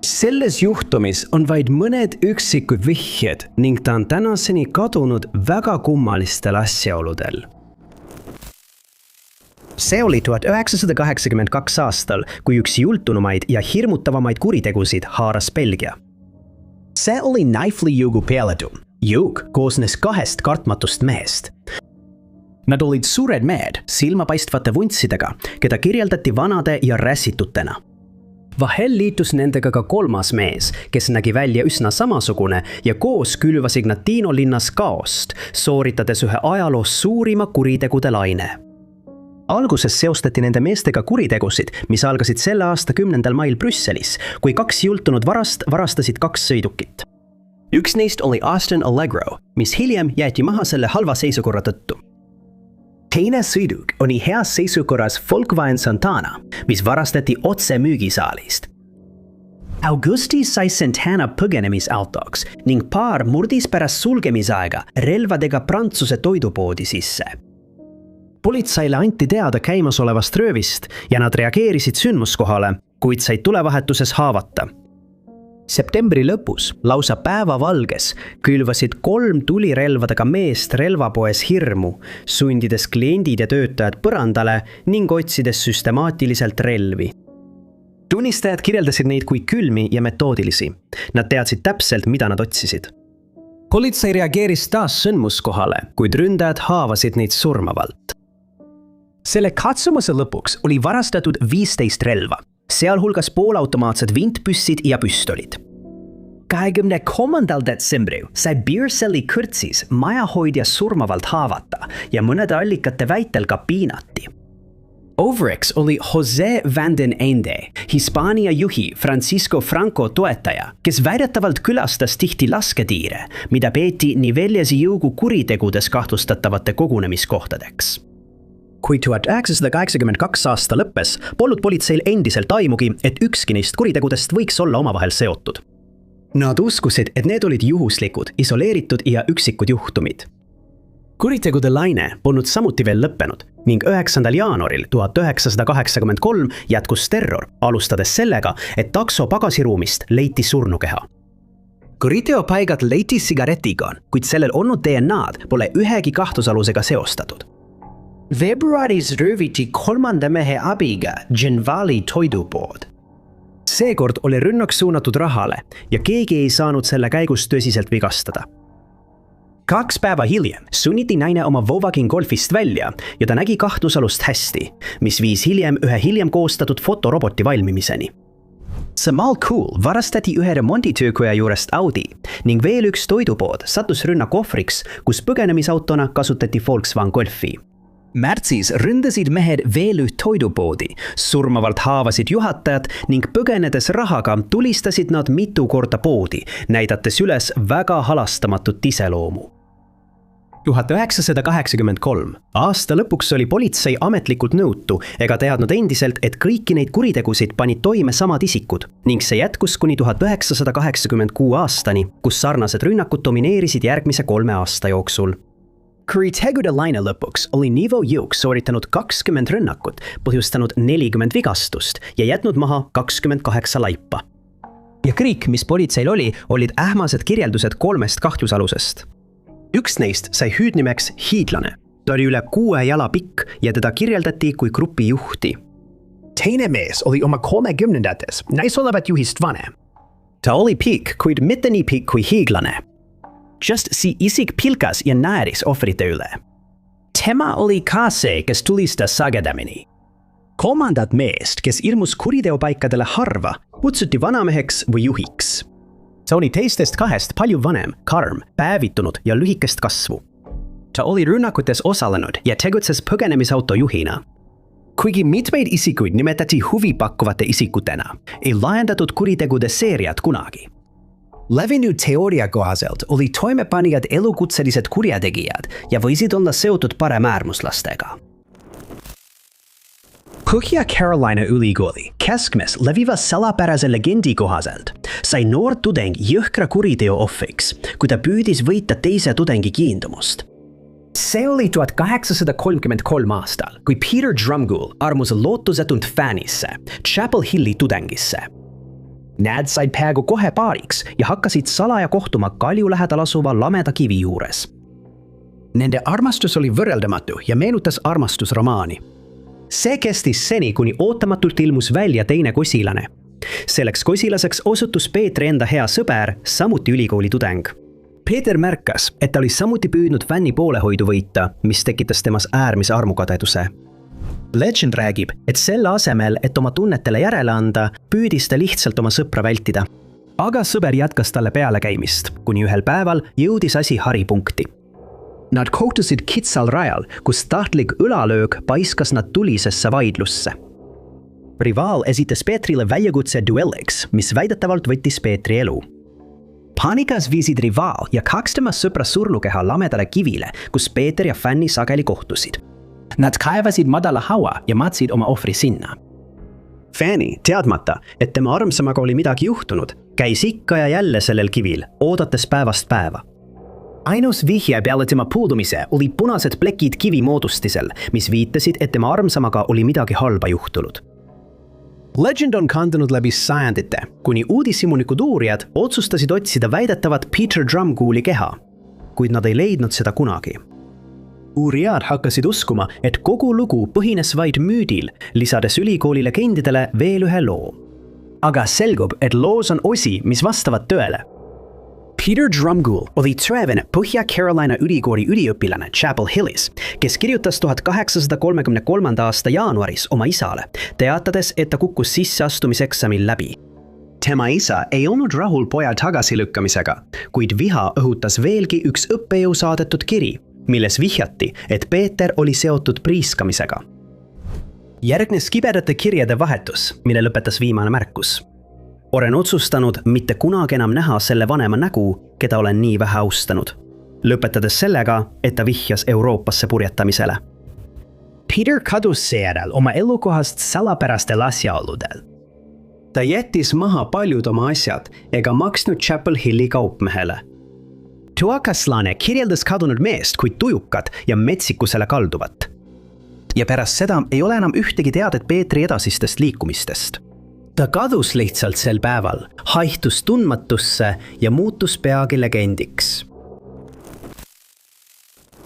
Selles juhtumis on vaid mõned üksikud vihjed ning ta on tänaseni kadunud väga kummalistel asjaoludel. See oli 1982 aastal, kui üks jultunumaid ja hirmutavamaid kuritegusid haaras Belgia. See oli Knifley juugu pealetu. Juug koosnes 2 kartmatust mehest. Nad olid suured mehed silmapaistvate vuntsidega, keda kirjeldati vanade ja rässitutena. Vahel liitus nendega ka 3. mees, kes nägi välja üsna samasugune ja koos külvasid nad Tino linnas kaost, sooritades ühe ajaloos suurima kuritegude laine. Alguses seostati nende meestega kuritegusid, mis algasid selle aasta 10. mail Brüsselis, kui 2 jultunud varast varastasid 2 sõidukit. Üks neist oli Austin Allegro, mis hiljem jäeti maha selle halva seisukorra tõttu. Teine sõiduk oli heas seisukorras Volkswagen Santana, mis varastati otse müügisaalist. Augustis sai Santana põgenemisautoks ning paar murdis pärast sulgemisaega relvadega Prantsuse toidupoodi sisse. Politseile anti teada käimasolevast röövist ja nad reageerisid sündmuskohale, kuid said tulevahetuses haavata. Septembri lõpus, lausa päevavalges, külvasid 3 tulirelvadega meest relvapoes hirmu, sundides kliendid ja töötajad põrandale ning otsides süstemaatiliselt relvi. Tunnistajad kirjeldasid neid kui külmi ja metoodilisi. Nad teadsid täpselt, mida nad otsisid. Politsei reageeris taas sündmuskohale, kuid ründajad haavasid neid surmavalt. Selle katsumuse lõpuks oli varastatud 15 relva, sealhulgas poolautomaatsed vintpüssid ja püstolid. 23. detsembril sai Beerselli kõrtsis majahoidja surmavalt haavata ja mõnede allikate väitel ka piinati. Overiks oli Jose Van den Ende, Hispaania juhi Francisco Franco toetaja, kes väidetavalt külastas tihti lasketiire, mida peeti Nivellesi jõugu kuritegudes kahtlustatavate kogunemiskohtadeks. Kui 1982 aasta lõppes, polnud politseil endiselt aimugi, et ükski neist kuritegudest võiks olla omavahel seotud. Nad uskusid, et need olid juhuslikud, isoleeritud ja üksikud juhtumid. Kuritegude laine polnud samuti veel lõppenud ning 9. jaanuaril 1983 jätkus terror, alustades sellega, et takso pagasiruumist leiti surnukeha. Kuriteopaigat leiti sigaretiga, kuid sellel olnud DNA-d pole ühegi kahtlusalusega seostatud. Veebruaris rööviti 3. mehe abiga Genvali toidupood. Seekord oli rünnak suunatud rahale ja keegi ei saanud selle käigus tõsiselt vigastada. 2 päeva hiljem sunniti naine oma Volkswagen Golfist välja ja ta nägi kahtlusalust hästi, mis viis hiljem ühe hiljem koostatud fotoroboti valmimiseni. Samal kuul varastati ühe remonditöökoja juurest Audi ning veel üks toidupood sattus rünnaku ohvriks, kus põgenemisautona kasutati Volkswagen Golfi. Märtsis ründasid mehed veel üht toidupoodi, surmavalt haavasid juhatajad ning põgenedes rahaga tulistasid nad mitu korda poodi, näidates üles väga halastamatut iseloomu. 1983 aasta lõpuks oli politsei ametlikult nõutu ega teadnud endiselt, et kõiki neid kuritegusid panid toime samad isikud ning see jätkus kuni 1986 aastani, kus sarnased rünnakud domineerisid järgmise 3 aasta jooksul. Kuritegude laine lõpuks oli Nivo Jõuk sooritanud 20 rünnakut, põhjustanud 40 vigastust ja jätnud maha 28 laipa. Ja kõik, mis politseil oli, olid ähmased kirjeldused 3 kahtlusalusest. Üks neist sai hüüdnimeks Hiidlane. Ta oli üle 6 jala pikk ja teda kirjeldati kui grupi juhti. Teine mees oli oma 30-ndates, näisolevat juhist vanem. Ta oli pikk, kuid mitte nii pikk kui Hiidlane. Just see isik pilkas ja nääris ohvrite üle. Tema oli ka see, kes tulistas sagedamini. 3. meest, kes ilmus kuriteopaikadele harva, kutsuti vanameheks või juhiks. Ta oli teistest 2 palju vanem, karm, päevitunud ja lühikest kasvu. Ta oli rünnakutes osalenud ja tegutses põgenemisauto juhina. Kuigi mitmeid isikuid nimetati huvipakkuvate isikutena, ei lahendatud kuritegude seeriat kunagi. Levinud teooria kohaselt oli toimepanijad elukutselised kurjategijad ja võisid olla seotud paremäärmuslastega. Põhja-Carolina ülikooli keskmes leviva salapärase legendi kohaselt sai noor tudeng jõhkra kuriteo ohvriks, kui ta püüdis võita teise tudengi kiindumust. See oli 1833 aastal, kui Peter Drumgoole armus lootusetult fännisse, Chapel Hilli tudengisse. Nad said peaaegu kohe paariks ja hakkasid salaja kohtuma Kalju lähedal asuva lameda kivi juures. Nende armastus oli võrreldamatu ja meenutas armastusromaani. See kestis seni, kuni ootamatult ilmus välja teine kosilane. Selleks kosilaseks osutus Peetri enda hea sõber, samuti ülikooli tudeng. Peeter märkas, et ta oli samuti püüdnud fänni poolehoidu võita, mis tekitas temas äärmise armukadeduse. Legend räägib, et selle asemel, et oma tunnetele järele anda, püüdis ta lihtsalt oma sõpra vältida. Aga sõber jätkas talle peale käimist, kuni ühel päeval jõudis asi haripunkti. Nad kohtusid kitsal rajal, kus tahtlik õlalöög paiskas nad tulisesse vaidlusse. Rivaal esitas Peetrile väljakutse duelliks, mis väidetavalt võttis Peetri elu. Panikas viisid rivaal ja 2 tema sõpra surnukeha lamedale kivile, kus Peeter ja fänni sageli kohtusid. Nad kaevasid madala haua ja matsid oma ohvri sinna. Fanny, teadmata, et tema armsamaga oli midagi juhtunud, käis ikka ja jälle sellel kivil, oodates päevast päeva. Ainus vihje peale tema puudumise oli punased plekid kivi moodustisel, mis viitasid, et tema armsamaga oli midagi halba juhtunud. Legend on kandunud läbi sajandite, kuni uudishimulikud uurijad otsustasid otsida väidetavat Peter Drumgoole'i keha, kuid nad ei leidnud seda kunagi. Uurijad hakkasid uskuma, et kogu lugu põhines vaid müüdil, lisades ülikooli legendidele veel ühe loo. Aga selgub, et loos on osi, mis vastavad tõele. Peter Drumgoole oli Treven Põhja-Carolina ülikooli üliõpilane Chapel Hillis, kes kirjutas 1833 aasta jaanuaris oma isale, teatades, et ta kukkus sisseastumiseksamil läbi. Tema isa ei olnud rahul poja tagasilükkamisega, kuid viha õhutas veelgi üks õppejõu saadetud kiri, milles vihjati, et Peeter oli seotud priiskamisega. Järgnes kibedate kirjade vahetus, mille lõpetas viimane märkus. Olen otsustanud mitte kunagi enam näha selle vanema nägu, keda olen nii vähe austanud. Lõpetades sellega, et ta vihjas Euroopasse purjetamisele. Peter kadus seejärel oma elukohast salapärastel asjaoludel. Ta jättis maha paljud oma asjad ega maksnud Chapel Hilli kaupmehele. Tuakaslane kirjeldas kadunud meest kui tujukat ja metsikusele kalduvat. Ja pärast seda ei ole enam ühtegi teadet Peetri edasistest liikumistest. Ta kadus lihtsalt sel päeval, haihtus tundmatusse ja muutus peagi legendiks.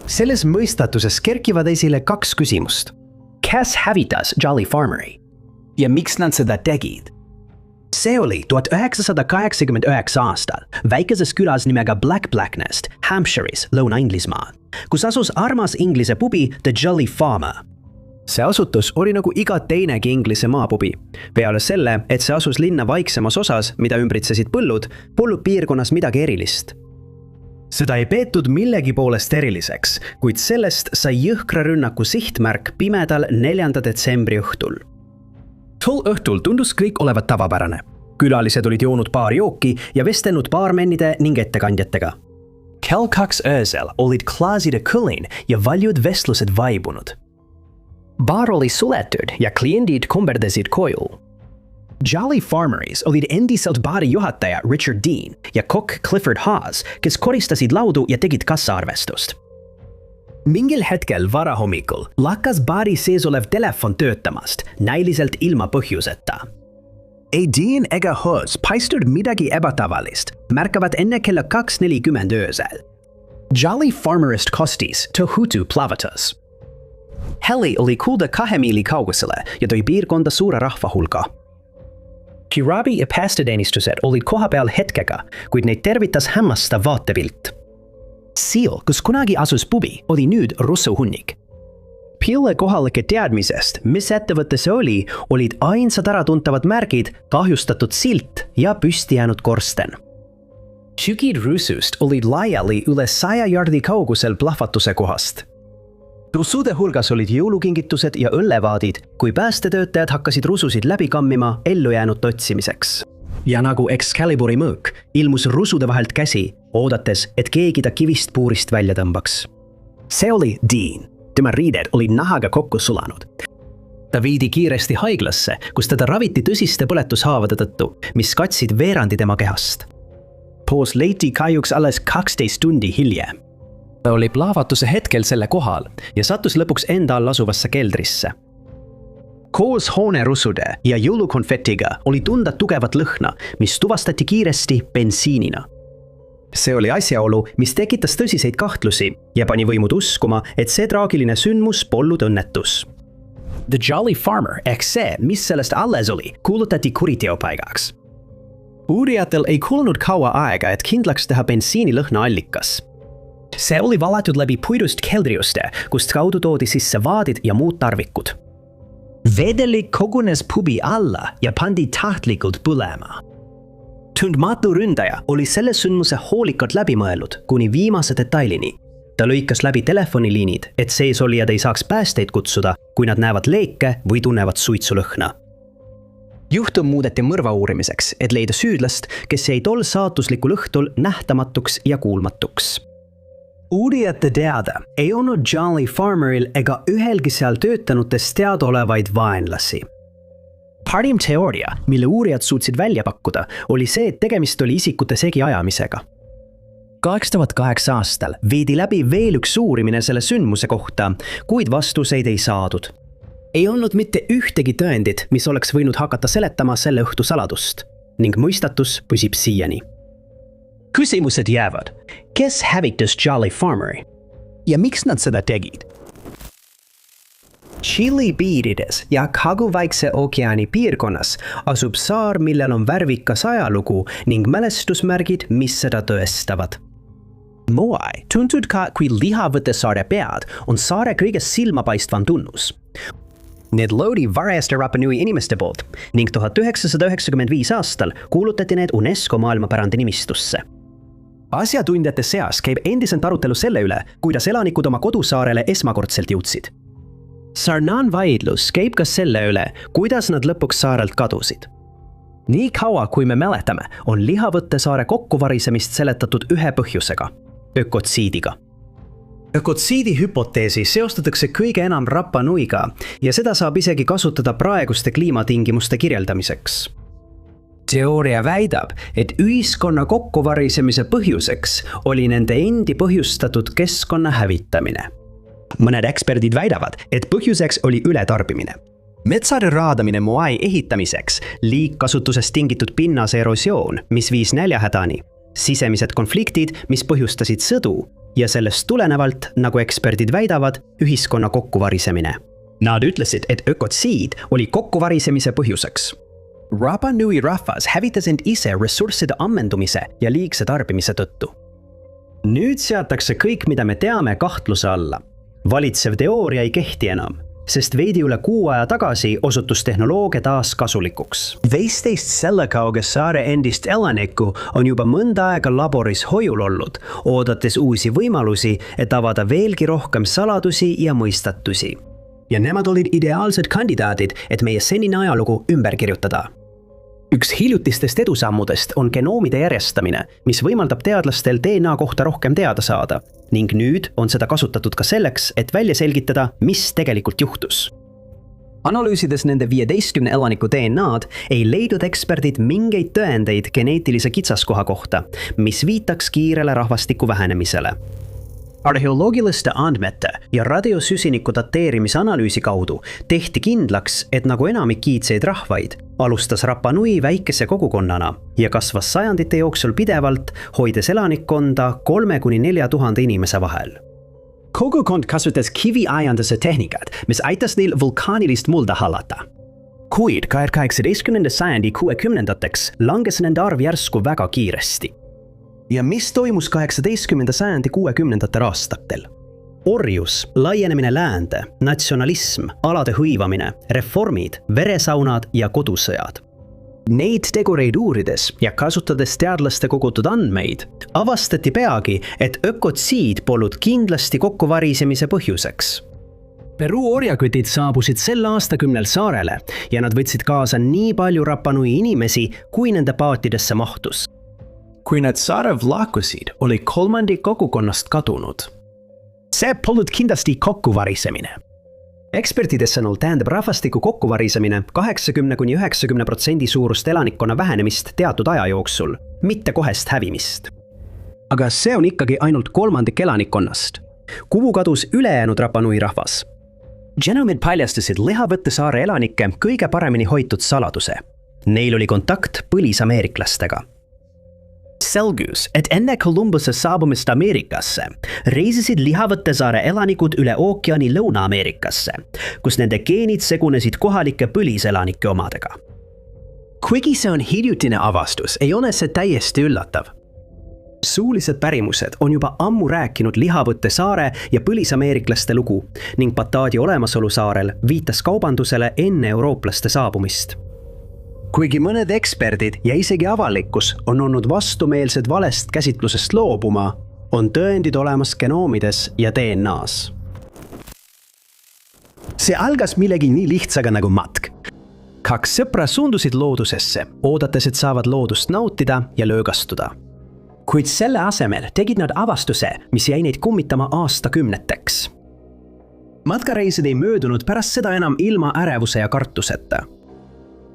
Selles mõistatuses kerkivad esile 2 küsimust. Kes hävitas Jolly Farmeri? Ja miks nad seda tegid? See oli 1989 aastal väikeses külas nimega Blacknest, Hampshire'is, Lõuna-Inglismaal, kus asus armas Inglise pubi The Jolly Farmer. See asutus oli nagu iga teinegi Inglise maapubi. Peale selle, et see asus linna vaiksemas osas, mida ümbritsesid põllud, polnud piirkonnas midagi erilist. Seda ei peetud millegi poolest eriliseks, kuid sellest sai jõhkra rünnaku sihtmärk pimedal 4. detsembri õhtul. Tol õhtul tundus kõik olevat tavapärane. Külalised olid joonud paar jooki ja vestelnud baarmennide ning ettekandjatega. Kell 2 öösel olid klaaside kõlin ja valjud vestlused vaibunud. Baar oli suletud ja kliendid komberdasid koju. Jolly Farmeris olid endiselt baari juhataja Richard Dean ja kokk Clifford Haas, kes koristasid laudu ja tegid kassaarvestust. Mingil hetkel varahommikul lakkas baari sees olev telefon töötamast, näiliselt ilma põhjuseta. Ei Dean ega Haas paistud midagi ebatavalist, märkavad enne kella 2:40 öösel. Jolly Farmerist kostis tohutu plahvatus. Heli oli kuulda 2 miili kaugusele ja tõi piirkonda suure rahvahulga. Kiraabi ja päästeteenistused olid kohapeal hetkega, kuid neid tervitas hämmastav vaatepilt. Seal, kus kunagi asus pubi, oli nüüd russuhunnik. Peale kohalike teadmisest, mis ettevõte see oli, olid ainsad äratuntavad märgid, kahjustatud silt ja püsti jäänud korsten. Tšükid russust olid laiali üle 100 jardi kaugusel plahvatuse kohast. Russude hulgas olid jõulukingitused ja õllevaadid, kui päästetöötajad hakkasid russusid läbi kammima ellujäänute otsimiseks. Ja nagu Excaliburi mõõk, ilmus russude vahelt käsi, oodates, et keegi ta kivist puurist välja tõmbaks. See oli Dean. Tema riided olid nahaga kokku sulanud. Ta viidi kiiresti haiglasse, kus teda raviti tõsiste põletushaavade tõttu, mis katsid veerandi tema kehast. Poos leiti kahjuks alles 12 tundi hiljem. Ta oli plahvatuse hetkel selle kohal ja sattus lõpuks enda all asuvasse keldrisse. Koos hoone russude ja jõulukonfetiga oli tunda tugevat lõhna, mis tuvastati kiiresti bensiinina. See oli asjaolu, mis tekitas tõsiseid kahtlusi ja pani võimud uskuma, et see traagiline sündmus polnud õnnetus. The Jolly Farmer ehk see, mis sellest alles oli, kuulutati kuriteopaigaks. Uurijatel ei kulunud kaua aega, et kindlaks teha bensiinilõhna allikas. See oli valatud läbi puidust keldriuste, kust kaudu toodi sisse vaadid ja muud tarvikud. Vedelik kogunes pubi alla ja pandi tahtlikult põlema. Tundmatu ründaja oli selle sündmuse hoolikalt läbi mõelnud kuni viimase detailini. Ta lõikas läbi telefoniliinid, et seesolijad ei saaks päästeid kutsuda, kui nad näevad leeke või tunnevad suitsulõhna. Juhtum muudeti mõrva uurimiseks, et leida süüdlast, kes jäi tol saatuslikul õhtul nähtamatuks ja kuulmatuks. Uurijate teada ei olnud Jolly Farmeril ega ühelgi seal töötanutest teadaolevaid vaenlasi. Parim teooria, mille uurijad suutsid välja pakkuda, oli see, et tegemist oli isikute segiajamisega. 2008 aastal viidi läbi veel üks uurimine selle sündmuse kohta, kuid vastuseid ei saadud. Ei olnud mitte ühtegi tõendit, mis oleks võinud hakata seletama selle õhtu saladust, ning mõistatus püsib siiani. Küsimused jäävad. Kes hävitas Jolly Farmeri? Ja miks nad seda tegid? Tšiili piirides ja Kagu-Vaikse ookeani piirkonnas asub saar, millel on värvikas ajalugu ning mälestusmärgid, mis seda tõestavad. Moai, tuntud ka kui lihavõttesaare pead, on saare kõige silmapaistvam tunnus. Need loodi varajaste Rapa Nui inimeste poolt ning 1995 aastal kuulutati need UNESCO maailmapärandi nimistusse. Asjatundjate seas käib endiselt arutelu selle üle, kuidas elanikud oma kodusaarele esmakordselt jõudsid. Sarnaan vaidlus käib ka selle üle, kuidas nad lõpuks saarelt kadusid. Nii kaua, kui me mäletame, on lihavõttesaare kokkuvarisemist seletatud ühe põhjusega – ökotsiidiga. Ökotsiidi hüpoteesi seostatakse kõige enam Rapa Nuiga ja seda saab isegi kasutada praeguste kliimatingimuste kirjeldamiseks. Teooria väidab, et ühiskonna kokkuvarisemise põhjuseks oli nende endi põhjustatud keskkonna hävitamine. Mõned eksperdid väidavad, et põhjuseks oli ületarbimine. Metsade raadamine moai ehitamiseks, liigkasutusest tingitud pinnase erosioon, mis viis näljahädani, sisemised konfliktid, mis põhjustasid sõdu ja sellest tulenevalt, nagu eksperdid väidavad, ühiskonna kokkuvarisemine. Nad ütlesid, et ökotsiid oli kokkuvarisemise põhjuseks. Rapa Nui rahvas hävitas end ise ressursside ammendumise ja liigse tarbimise tõttu. Nüüd seatakse kõik, mida me teame, kahtluse alla. Valitsev teooria ei kehti enam, sest veidi üle 6 aja tagasi osutus tehnoloogia taas kasulikuks. 15 selle kauge saare endist elanikku on juba mõnda aega laboris hoiul olnud, oodates uusi võimalusi, et avada veelgi rohkem saladusi ja mõistatusi. Ja nemad olid ideaalsed kandidaadid, et meie senine ajalugu ümber kirjutada. Üks hiljutistest edusammudest on genoomide järjestamine, mis võimaldab teadlastel DNA kohta rohkem teada saada. Ning nüüd on seda kasutatud ka selleks, et välja selgitada, mis tegelikult juhtus. Analüüsides nende 15 elaniku DNA-d ei leidnud eksperdid mingeid tõendeid geneetilise kitsaskoha kohta, mis viitaks kiirele rahvastiku vähenemisele. Arheoloogiliste andmete ja radiosüsiniku dateerimisanalüüsi kaudu tehti kindlaks, et nagu enamik kiitseid rahvaid, alustas Rapa Nui väikese kogukonnana ja kasvas sajandite jooksul pidevalt, hoides elanikkonda 3–4 tuhande inimese vahel. Kogukond kasutas kiviaianduse tehnikat, mis aitas neil vulkaanilist mulda hallata. Kuid 18. sajandi 60-ndateks langes nende arv järsku väga kiiresti. Ja mis toimus 18. sajandi 60-ndatel aastatel? Orjus, laienemine läände, natsionalism, alade hõivamine, reformid, veresaunad ja kodusõjad. Neid tegureid uurides ja kasutades teadlaste kogutud andmeid, avastati peagi, et ökotsiid polnud kindlasti kokkuvarisemise põhjuseks. Peru orjakütid saabusid sel aastakümnel saarele ja nad võtsid kaasa nii palju Rapa Nui inimesi, kui nende paatidesse mahtus. Kui nad saarev lahkusid, oli 1/3 kogukonnast kadunud. See polnud kindlasti kokkuvarisemine. Ekspertide sõnul tähendab rahvastiku kokkuvarisemine 80–90% suurust elanikkonna vähenemist teatud aja jooksul, mitte kohest hävimist. Aga see on ikkagi ainult 1/3 elanikkonnast. Kuhu kadus ülejäänud Rapa Nui rahvas? Genomid paljastasid Lihavõtte saare elanike kõige paremini hoitud saladuse. Neil oli kontakt põlisameeriklastega. Selgus, et enne Columbuse saabumist Ameerikasse reisisid Lihavõtte saare elanikud üle ookeani Lõuna-Ameerikasse, kus nende geenid segunesid kohalike põliselanike omadega. Kuigi see on hiljutine avastus, ei ole see täiesti üllatav. Suulised pärimused on juba ammu rääkinud Lihavõtte saare ja põlisameeriklaste lugu ning Bataadi olemasolu saarel viitas kaubandusele enne eurooplaste saabumist. Kuigi mõned eksperdid ja isegi avalikkus on olnud vastumeelsed valest käsitlusest loobuma, on tõendid olemas genoomides ja DNA-s. See algas millegi nii lihtsaga nagu matk. 2 sõpra suundusid loodusesse, oodates, et saavad loodust nautida ja löögastuda. Kuid selle asemel tegid nad avastuse, mis jäi neid kummitama aastakümneteks. Matkareisid ei möödunud pärast seda enam ilma ärevuse ja kartuseta.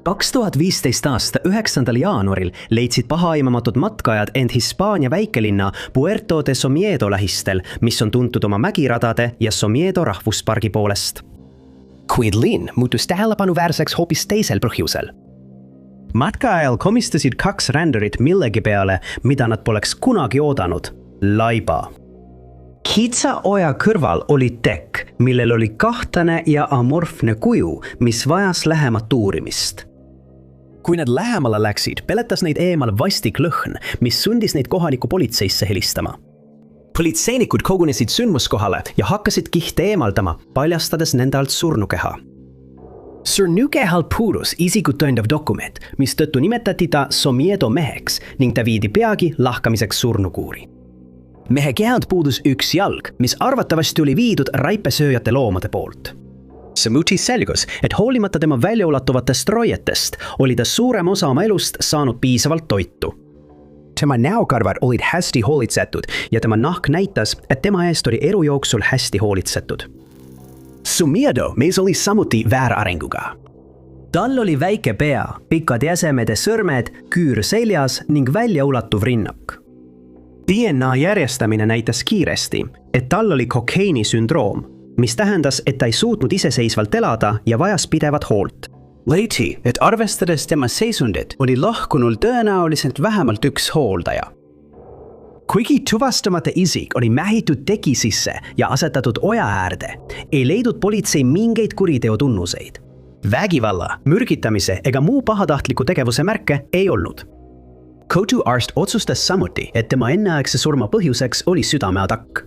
2015 aasta 9. jaanuaril leidsid pahaaimamatud matkajad end Hispaania väikelinna Puerto de Somiedo lähistel, mis on tuntud oma mägiradade ja Somiedo rahvuspargi poolest. Kuid linn muutus tähelepanuväärseks hoopis teisel põhjusel. Matka ajal komistasid 2 rändurit millegi peale, mida nad poleks kunagi oodanud – laiba. Kitsa oja kõrval oli tekk, millel oli kahtlane ja amorfne kuju, mis vajas lähemat uurimist. Kui nad lähemale läksid, peletas neid eemal vastik lõhn, mis sundis neid kohaliku politseisse helistama. Politseinikud kogunesid sündmuskohale ja hakkasid kihte eemaldama, paljastades nende alt surnukeha. Surnukehal puudus isikut tõendav dokument, mis tõttu nimetati ta Somiedo meheks ning ta viidi peagi lahkamiseks surnukuuri. Mehe kehalt puudus 1 jalg, mis arvatavasti oli viidud raipesööjate loomade poolt. Samuti selgus, et hoolimata tema väljaulatuvatest roietest oli ta suurem osa oma elust saanud piisavalt toitu. Tema näokarvad olid hästi hoolitsetud ja tema nahk näitas, et tema eest oli elu jooksul hästi hoolitsetud. Somiedo mees oli samuti väärarenguga. Tal oli väike pea, pikad jäsemed ja sõrmed, küür seljas ning väljaulatuv rinnak. DNA järjestamine näitas kiiresti, et tal oli kokeinisündroom, mis tähendas, et ta ei suutnud iseseisvalt elada ja vajas pidevat hoolt. Leiti, et arvestades tema seisundit, oli lahkunul tõenäoliselt vähemalt üks hooldaja. Kuigi tuvastamata isik oli mähitud teki sisse ja asetatud oja äärde, ei leidnud politsei mingeid kuriteo tunnuseid. Vägivalla, mürgitamise ega muu pahatahtliku tegevuse märke ei olnud. Kohtuarst otsustas samuti, et tema enneaegse surma põhjuseks oli südameatakk.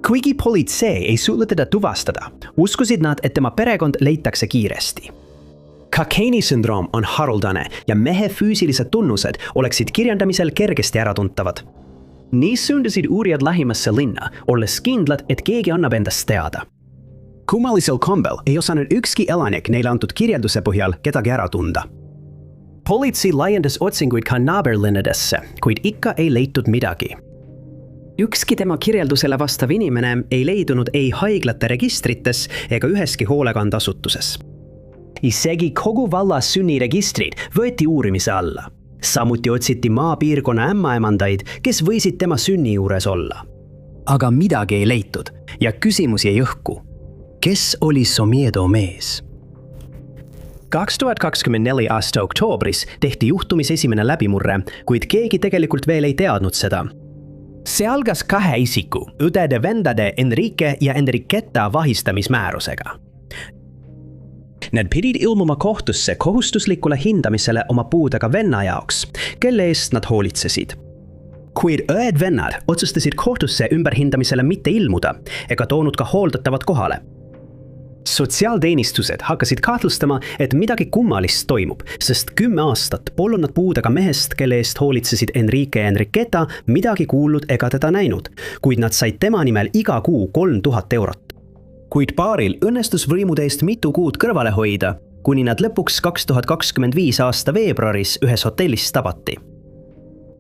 Kuigi politsei ei suutnud teda tuvastada, uskusid nad, et tema perekond leitakse kiiresti. Kokeinisündroom on haruldane ja mehe füüsilised tunnused oleksid kirjandamisel kergesti äratuntavad. Nii suundasid uurijad lähimasse linna, olles kindlad, et keegi annab endast teada. Kummalisel kombel ei osanud ükski elanik neile antud kirjelduse põhjal kedagi ära tunda. Politsei laiendas otsinguid ka naaberlinnadesse, kuid ikka ei leitud midagi. Ükski tema kirjeldusele vastav inimene ei leidunud ei haiglate registrites ega üheski hoolekandeasutuses. Isegi kogu valla sünniregistrid võeti uurimise alla. Samuti otsiti maapiirkonna ämmaemandaid, kes võisid tema sünni juures olla. Aga midagi ei leitud ja küsimusi ei õhku. Kes oli Somiedo mees? 2024 aasta oktoobris tehti juhtumis esimene läbimurre, kuid keegi tegelikult veel ei teadnud seda. See algas 2 isiku, õdede-vendade Enrique ja Enriqueta vahistamismäärusega. Nad pidid ilmuma kohtusse kohustuslikule hindamisele oma puudega venna jaoks, kelle eest nad hoolitsesid. Kuid õed-vennad otsustasid kohtusse ümberhindamisele mitte ilmuda ega toonud ka hooldatavat kohale. Sotsiaalteenistused hakkasid kahtlustama, et midagi kummalist toimub, sest 10 aastat polnud nad puudega mehest, kelle eest hoolitsesid Enrique ja Enriqueta, midagi kuulnud ega teda näinud, kuid nad said tema nimel iga kuu 3000 eurot. Kuid paaril õnnestus võimude eest mitu kuud kõrvale hoida, kuni nad lõpuks 2025 aasta veebruaris ühes hotellis tabati.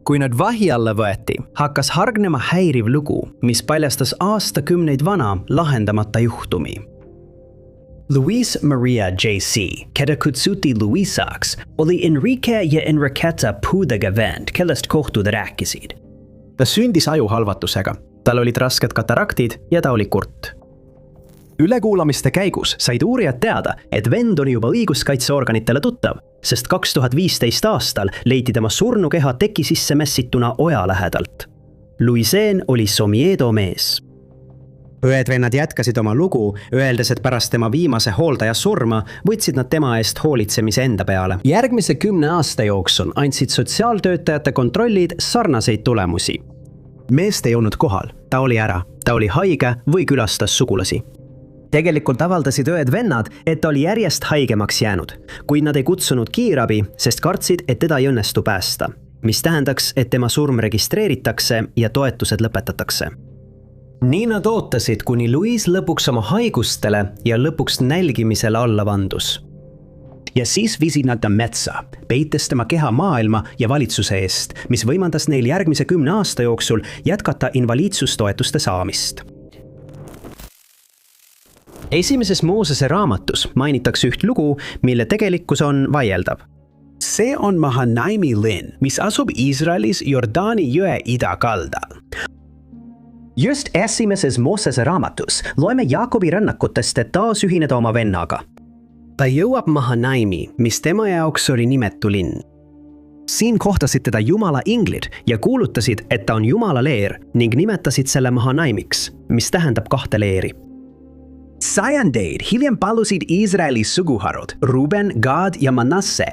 Kui nad vahi alla võeti, hakkas hargnema häiriv lugu, mis paljastas aastakümneid vana lahendamata juhtumi. Luis Maria J.C., keda kutsuti Luisaks, oli Enrique ja Enriqueta puudega vend, kellest kohtud rääkisid. Ta sündis ajuhalvatusega, tal olid rasked kataraktid ja ta oli kurt. Ülekuulamiste käigus said uurijad teada, et vend oli juba õiguskaitseorganitele tuttav, sest 2015 aastal leiti tema surnukeha teki sisse mässituna oja lähedalt. Luiseen oli Somiedo mees. Õed-vennad jätkasid oma lugu, öeldes, et pärast tema viimase hooldaja surma võtsid nad tema eest hoolitsemise enda peale. Järgmise 10 aasta jooksul andsid sotsiaaltöötajate kontrollid sarnaseid tulemusi. Meest ei olnud kohal, ta oli ära, ta oli haige või külastas sugulasi. Tegelikult avaldasid õed-vennad, et ta oli järjest haigemaks jäänud, kuid nad ei kutsunud kiirabi, sest kartsid, et teda ei õnnestu päästa, mis tähendaks, et tema surm registreeritakse ja toetused lõpetatakse. Nii nad ootasid, kuni Luis lõpuks oma haigustele ja lõpuks nälgimisele alla vandus. Ja siis viisid nad ta metsa, peites tema keha maailma ja valitsuse eest, mis võimaldas neil järgmise 10 aasta jooksul jätkata invaliidsustoetuste saamist. Esimeses Moosese raamatus mainitakse üht lugu, mille tegelikkus on vaieldav. See on Mahanaimi linn, mis asub Iisraelis Jordaani jõe idakaldal. Just esimeses Moosese raamatus loeme Jaakobi rännakutest, et taas ühineda oma vennaga. Ta jõuab Mahanaimi, mis tema jaoks oli nimetu linn. Siin kohtasid teda Jumala inglid ja kuulutasid, et ta on Jumala leer ning nimetasid selle Mahanaimiks, mis tähendab 2 leeri. Sajandeid hiljem palusid Iisraeli suguharud, Ruben, Gad ja Manasse,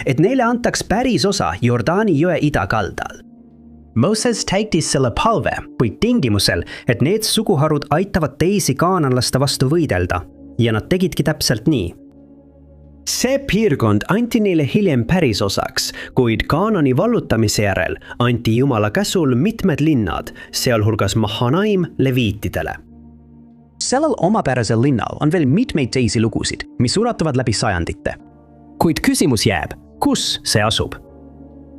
et neile antaks päris osa Jordaani jõe idakaldal. Moses täitis selle palve, kuid tingimusel, et need suguharud aitavad teisi kaananlaste vastu võidelda, ja nad tegidki täpselt nii. See piirkond anti neile hiljem päris osaks, kuid Kaanani vallutamise järel anti Jumala käsul mitmed linnad, sealhulgas Mahanaim leviitidele. Sellel omapärasel linnal on veel mitmeid teisi lugusid, mis ulatuvad läbi sajandite. Kuid küsimus jääb, kus see asub?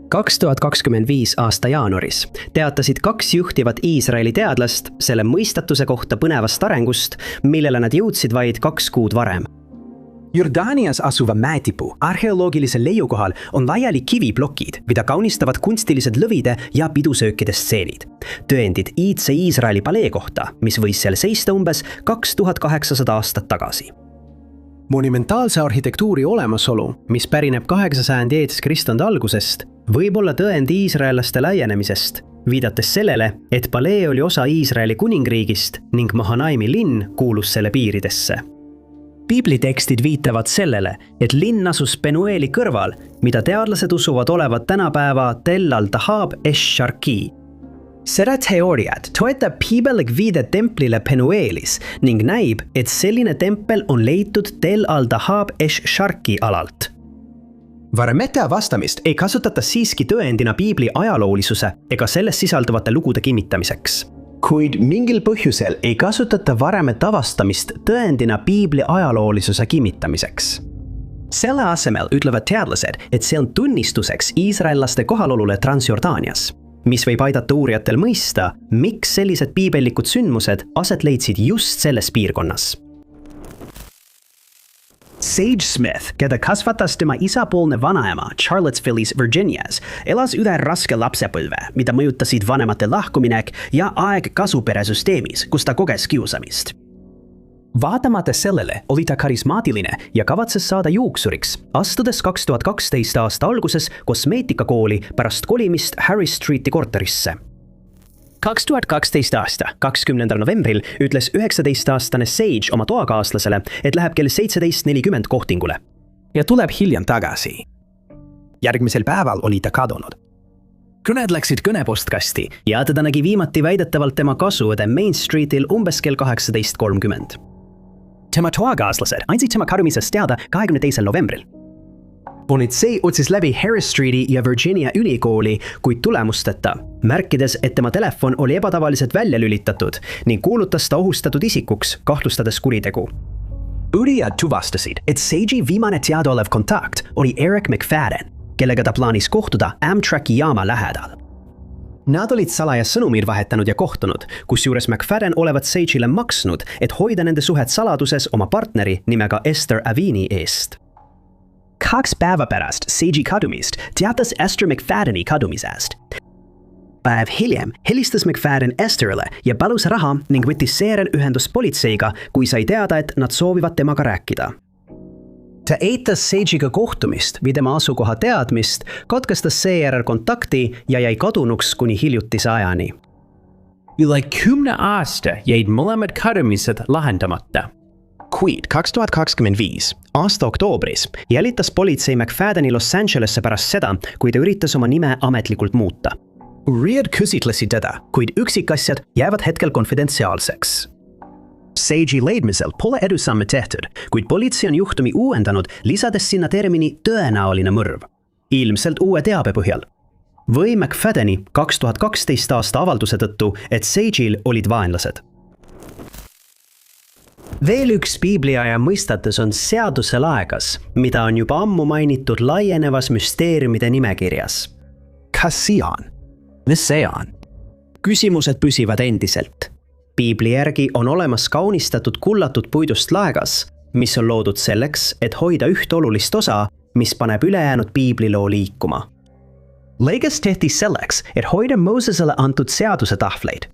2025 aasta jaanuaris teatasid 2 juhtivat Iisraeli teadlast selle mõistatuse kohta põnevast arengust, millele nad jõudsid vaid 2 kuud varem. Jordaanias asuva mäetipu arheoloogilisel leiukohal on laiali kiviplokid, mida kaunistavad kunstilised lõvide ja pidusöökide stseenid. Tõendid iidse Iisraeli palee kohta, mis võis seal seista umbes 2800 aastat tagasi. Monumentaalse arhitektuuri olemasolu, mis pärineb 8. sajandi eedskristande algusest, võib olla tõend iisraellaste laienemisest, viidates sellele, et palee oli osa Iisraeli kuningriigist ning Mahanaimi linn kuulus selle piiridesse. Piiblitekstid viitavad sellele, et linn asus Penueli kõrval, mida teadlased usuvad olevat tänapäeva Tel al-Tahab esh-Sharqi. Seda teooriat toetab piibelik viide templile Penuelis ning näib, et selline tempel on leitud Tel al-Tahab esh-Sharqi alalt. Varamete vastamist ei kasutata siiski tõendina piibli ajaloolisuse ega selles sisalduvate lugude kinnitamiseks. Kuid mingil põhjusel ei kasutata varemet avastamist tõendina piibli ajaloolisuse kinnitamiseks. Selle asemel ütlevad teadlased, et see on tunnistuseks iisraellaste kohalolule Transjordaanias, mis võib aidata uurijatel mõista, miks sellised piibellikud sündmused aset leidsid just selles piirkonnas. Sage Smith, keda kasvatas tema isapoolne vanaema Charlottesville'is Virginias, elas üle raske lapsepõlve, mida mõjutasid vanemate lahkuminek ja aeg kasuperesüsteemis, kus ta koges kiusamist. Vaatamata sellele oli ta karismaatiline ja kavatses saada juuksuriks, astudes 2012 aasta alguses kosmeetikakooli pärast kolimist Harris Streeti korterisse. 2012 aasta 20. novembril ütles 19-aastane Sage oma toakaaslasele, et läheb kell 17:40 kohtingule ja tuleb hiljem tagasi. Järgmisel päeval oli ta kadunud. Kõned läksid kõnepostkasti ja teda nägi viimati väidetavalt tema kasuõde Main Streetil umbes kell 18:30. Tema toakaaslased andsid tema kadumisest teada 22. novembril. Politsei otsis läbi Harris Streeti ja Virginia ülikooli, kuid tulemusteta, märkides, et tema telefon oli ebatavaliselt välja lülitatud ning kuulutas ta ohustatud isikuks, kahtlustades kuritegu. Uurijad tuvastasid, et Sage'i viimane teadaolev kontakt oli Eric McFadden, kellega ta plaanis kohtuda Amtraki jaama lähedal. Nad olid salaja sõnumid vahetanud ja kohtunud, kusjuures McFadden olevat Sage'ile maksnud, et hoida nende suhet saladuses oma partneri nimega Esther Avini eest. 2 päeva pärast Sage'i kadumist teatas Esther McFaddeni kadumisest. Päev hiljem helistas McFadden Esther'ile ja palus raha ning võttis seejärel ühendust politseiga, kui sai teada, et nad soovivad temaga rääkida. Ta eitas Sage'iga kohtumist või tema asukoha teadmist, katkestas seejärel kontakti ja jäi kadunuks kuni hiljutise ajani. Üle 10 aasta jäid mõlemad kadumised lahendamata. Kuid 2025 aasta oktoobris jälitas politsei McFaddeni Los Angelesse pärast seda, kui ta üritas oma nime ametlikult muuta. Uurijad küsitlesid teda, kuid üksikasjad jäävad hetkel konfidentsiaalseks. Sage'i leidmisel pole edusamme tehtud, kuid politsei on juhtumi uuendanud, lisades sinna termini tõenäoline mõrv. Ilmselt uue teabe põhjal. Või McFaddeni 2012 aasta avalduse tõttu, et Sage'il olid vaenlased. Veel üks piibliaja mõistatus on seaduse laegas, mida on juba ammu mainitud laienevas müsteeriumide nimekirjas. Kas see on? Mis see on? Küsimused püsivad endiselt. Piibli järgi on olemas kaunistatud kullatud puidust laegas, mis on loodud selleks, et hoida üht olulist osa, mis paneb ülejäänud piibliloo liikuma. Laegas tehti selleks, et hoida Moosesele antud seaduse tahvleid.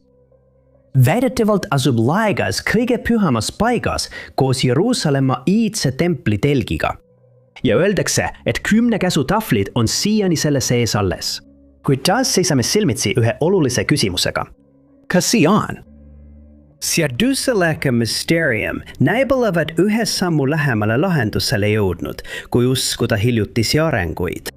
Väidetavalt asub laegas kõige pühamas paigas koos Jeruusalemma iidse templi telgiga. Ja öeldakse, et 10 käsu tahvlid on siiani selle sees alles. Kuid taas seisame silmitsi ühe olulise küsimusega. Kas see on? Seaduselike müsteerium näib olevat ühe sammu lähemale lahendusele jõudnud, kui uskuda hiljutisi arenguid.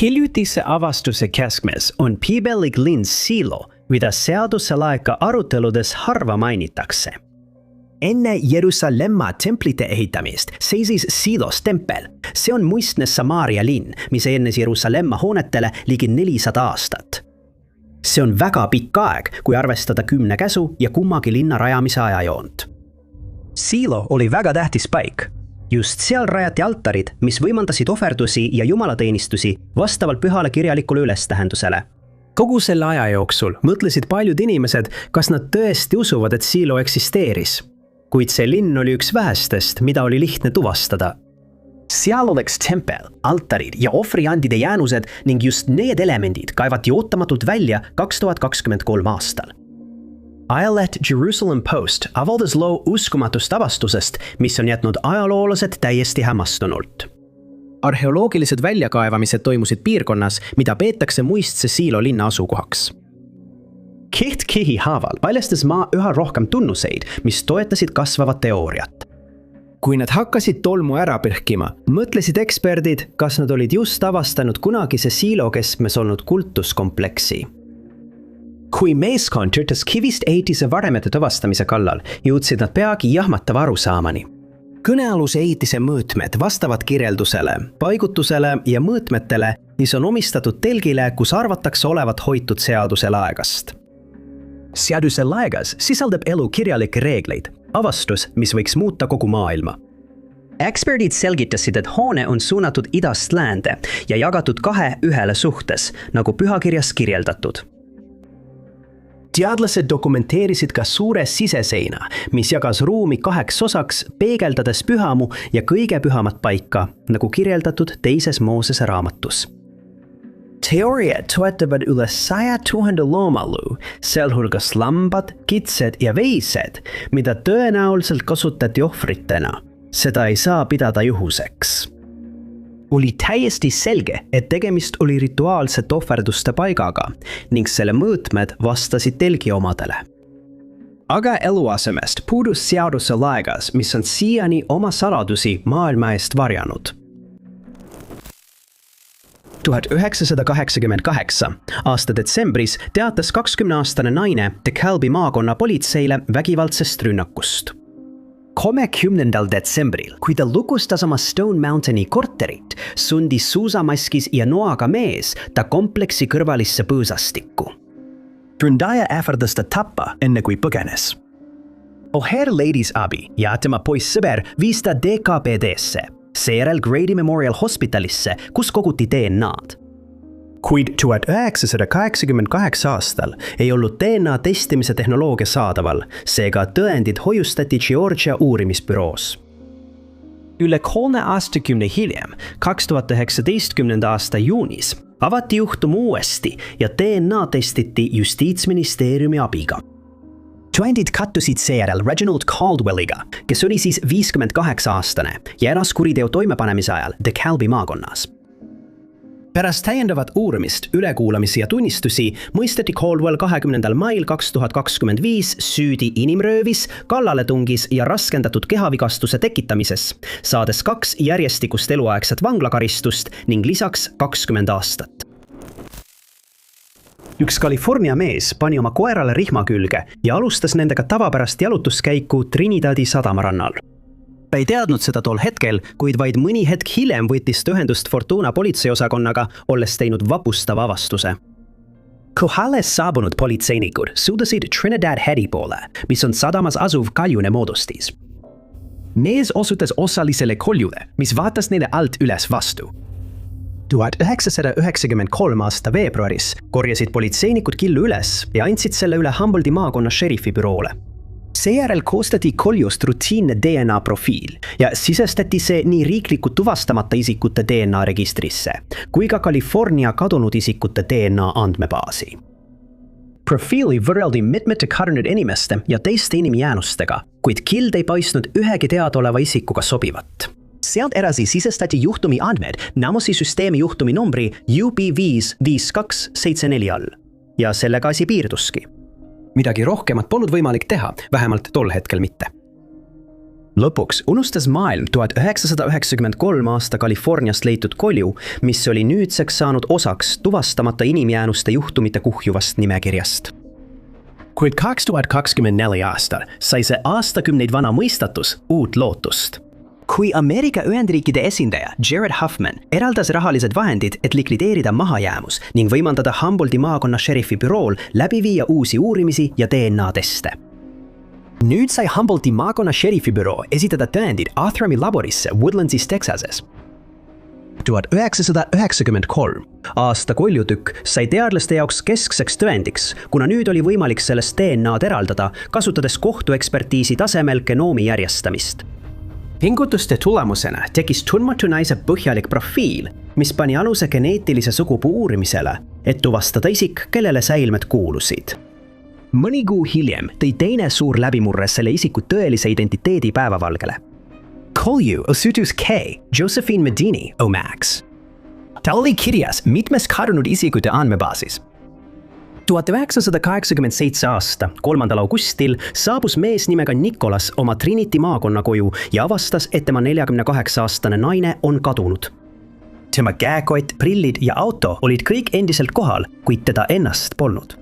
Hiljutise avastuse keskmes on piibelik linn Silo, mida seaduse laeka aruteludes harva mainitakse. Enne Jeruusalemma templite ehitamist seisis Silos tempel. See on muistne Samaaria linn, mis eelnes Jeruusalemma hoonetele ligi 400 aastat. See on väga pikk aeg, kui arvestada 10 käsu ja kummagi linna rajamise ajajoont. Silo oli väga tähtis paik. Just seal rajati altarid, mis võimaldasid ohverdusi ja jumalateenistusi vastavalt pühale kirjalikule ülestähendusele. Kogu selle aja jooksul mõtlesid paljud inimesed, kas nad tõesti usuvad, et Siilo eksisteeris. Kuid see linn oli üks vähestest, mida oli lihtne tuvastada. Seal oleks tempel, altarid ja ohvriandide jäänused ning just need elemendid kaevati ootamatult välja 2023 aastal. Ajaleht Jerusalem Post avaldas loo uskumatust avastusest, mis on jätnud ajaloolased täiesti hämmastunult. Arheoloogilised väljakaevamised toimusid piirkonnas, mida peetakse muistse Siilo linna asukohaks. Kiht kihi haaval paljastas maa üha rohkem tunnuseid, mis toetasid kasvavat teooriat. Kui nad hakkasid tolmu ära pühkima, mõtlesid eksperdid, kas nad olid just avastanud kunagise Siilo keskmes olnud kultuskompleksi. Kui meeskond töötas kivist ehitise varemete tuvastamise kallal, jõudsid nad peagi jahmatava arusaamani. Kõnealuse ehitise mõõtmed vastavad kirjeldusele, paigutusele ja mõõtmetele, mis on omistatud telgile, kus arvatakse olevat hoitud seaduse laegast. Seaduse laegas sisaldab elu kirjalikke reegleid, avastus, mis võiks muuta kogu maailma. Eksperdid selgitasid, et hoone on suunatud idast läände ja jagatud 2:1 suhtes, nagu pühakirjas kirjeldatud. Teadlased dokumenteerisid ka suure siseseina, mis jagas ruumi 2 osaks, peegeldades pühamu ja kõige pühamat paika, nagu kirjeldatud 2. Moosese raamatus. Teooriad toetavad üle 100 000 loomalu, sealhulgas lambad, kitsed ja veised, mida tõenäoliselt kasutati ohvritena. Seda ei saa pidada juhuseks. Oli täiesti selge, et tegemist oli rituaalsete ohverduste paigaga ning selle mõõtmed vastasid telgi omadele. Aga eluasemest puudus seaduse laegas, mis on siiani oma saladusi maailma eest varjanud. 1988 aasta detsembris teatas 20-aastane naine DeKalbi maakonna politseile vägivaldsest rünnakust. 30. detsembril, kui ta lukustas oma Stone Mountaini korterit, sundis suusamaskis ja noaga mees ta kompleksi kõrvalisse põõsastikku. Ründaja ähvardas ta tappa, enne kui põgenes. O'Hare leidis abi ja tema poissõber viis ta DKPD-sse, seejärel Grady Memorial Hospitalisse, kus koguti DNA-d. Kuid 1988 aastal ei olnud DNA testimise tehnoloogia saadaval, seega tõendid hoiustati Georgia uurimisbüroos. Üle 3 aastakümne hiljem, 2019. aasta juunis, avati juhtum uuesti ja DNA testiti Justiitsministeeriumi abiga. Tõendid kattusid seejärel Reginald Caldwelliga, kes oli siis 58-aastane ja elas kuriteo toimepanemise ajal DeKalbi maakonnas. Pärast täiendavat uurimist, ülekuulamisi ja tunnistusi mõisteti Caldwell 20. mail 2025 süüdi inimröövis, kallaletungis ja raskendatud kehavigastuse tekitamises, saades 2 järjestikust eluaegset vanglakaristust ning lisaks 20 aastat. Üks California mees pani oma koerale rihma külge ja alustas nendega tavapärast jalutuskäiku Trinidadi sadamarannal. Ta ei teadnud seda tol hetkel, kuid vaid mõni hetk hiljem võttis ta ühendust Fortuna politseiosakonnaga, olles teinud vapustava avastuse. Kohale saabunud politseinikud suudasid Trinidad Headi poole, mis on sadamas asuv kaljune moodustis. Mees osutas osalisele koljule, mis vaatas neile alt üles vastu. 1993 aasta veebruaris korjasid politseinikud killu üles ja andsid selle üle Humboldti maakonna šerifi büroole. Seejärel koostati koljust rutiinne DNA profiil ja sisestati see nii riikliku tuvastamata isikute DNA registrisse kui ka California kadunud isikute DNA andmebaasi. Profiili võrreldi mitmete kadunud inimeste ja teiste inimjäänustega, kuid kild ei paistnud ühegi teadaoleva isikuga sobivat. Sealt edasi sisestati juhtumi andmed Namosi süsteemi juhtumi numbri UB55274 all ja sellega asi piirduski. Midagi rohkemat polnud võimalik teha, vähemalt tol hetkel mitte. Lõpuks unustas maailm 1993 aasta Californiast leitud kolju, mis oli nüüdseks saanud osaks tuvastamata inimjäänuste juhtumite kuhjuvast nimekirjast. Kuid 2024 aastal sai see aastakümneid vana mõistatus uut lootust. Kui Ameerika Ühendriikide esindaja Jared Huffman eraldas rahalised vahendid, et likvideerida mahajäämus ning võimaldada Humboldti maakonna šerifi bürool läbi viia uusi uurimisi ja DNA-teste. Nüüd sai Humboldti maakonna šerifibüroo esitada tõendid Athrami laborisse Woodlandsis, Texases. 1993 aasta koljutükk sai teadlaste jaoks keskseks tõendiks, kuna nüüd oli võimalik sellest DNA'd eraldada, kasutades kohtuekspertiisi tasemel genoomi järjestamist. Pingutuste tulemusena tekkis tundmatu naise põhjalik profiil, mis pani aluse geneetilise sugupuu uurimisele, et tuvastada isik, kellele säilmed kuulusid. Mõni kuu hiljem tõi teine suur läbimurre selle isiku tõelise identiteedi päevavalgele. Kolju osutus K. Josephine Medini o Max. Ta oli kirjas mitmes kadunud isikute andmebaasis. 1987 aasta 3. augustil saabus mees nimega Nicholas oma Trinity maakonna koju ja avastas, et tema 48-aastane naine on kadunud. Tema käekott, prillid ja auto olid kõik endiselt kohal, kuid teda ennast polnud.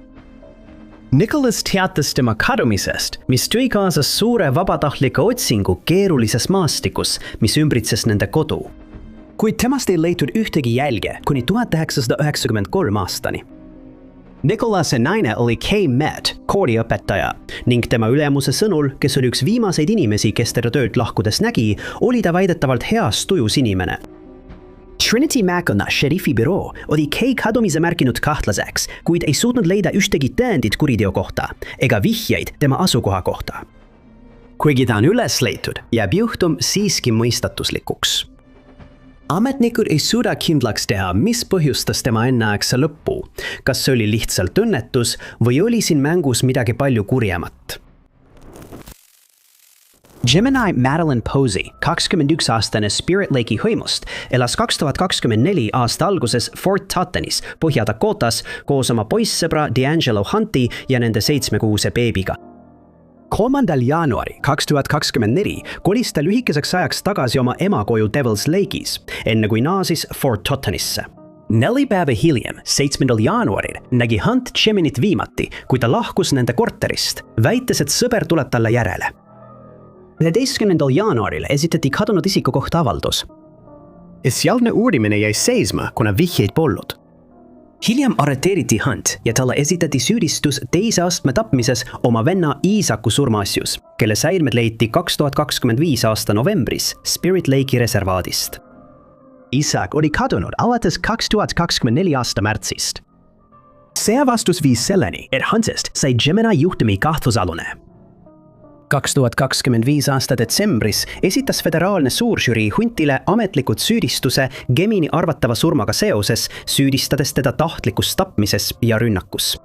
Nicholas teatas tema kadumisest, mis tõi kaasa suure vabatahtliku otsingu keerulises maastikus, mis ümbritses nende kodu. Kuid temast ei leitud ühtegi jälge kuni 1993 aastani. Nicholase naine oli Kay Met, kooliõpetaja, ning tema ülemuse sõnul, kes oli üks viimaseid inimesi, kes teda töölt lahkudes nägi, oli ta väidetavalt heas tujus inimene. Trinity maakonna šerifibüroo oli Kay kadumise märkinud kahtlaseks, kuid ei suutnud leida ühtegi tõendit kuriteo kohta ega vihjeid tema asukoha kohta. Kuigi ta on üles leitud, jääb juhtum siiski mõistatuslikuks. Ametnikud ei suuda kindlaks teha, mis põhjustas tema enneaegse lõppu, kas see oli lihtsalt õnnetus või oli siin mängus midagi palju kurjemat. Gemini Madeline Posey, 21-aastane Spirit Lake'i hõimust, elas 2024 aasta alguses Fort Tottenis, Põhja-Dakotas, koos oma poissõbra D'Angelo Hunti ja nende 7-kuuse beebiga. 3. jaanuari 2024 kolis ta lühikeseks ajaks tagasi oma emakoju Devil's Lake'is, enne kui naasis Fort Tottenisse. 4 päeva hiljem, 7. jaanuaril, nägi Hunt Geminit viimati, kui ta lahkus nende korterist, väites, et sõber tuleb talle järele. 11. jaanuaril esitati kadunud isiku kohta avaldus. Esialgne uurimine jäi seisma, kuna vihjeid polnud. Hiljem arreteeriti Hunt ja talle esitati süüdistus teise astme tapmises oma venna Iisaku surmaasjus, kelle säilmed leiti 2025 aasta novembris Spirit Lake'i reservaadist. Iisak oli kadunud alates 2024 aasta märtsist. See vastus viis selleni, et Huntist sai Gemini juhtumi kahtlusalune. 2025 aasta detsembris esitas föderaalne suuržürii Huntile ametlikud süüdistuse Gemini arvatava surmaga seoses, süüdistades teda tahtlikus tapmises ja rünnakus.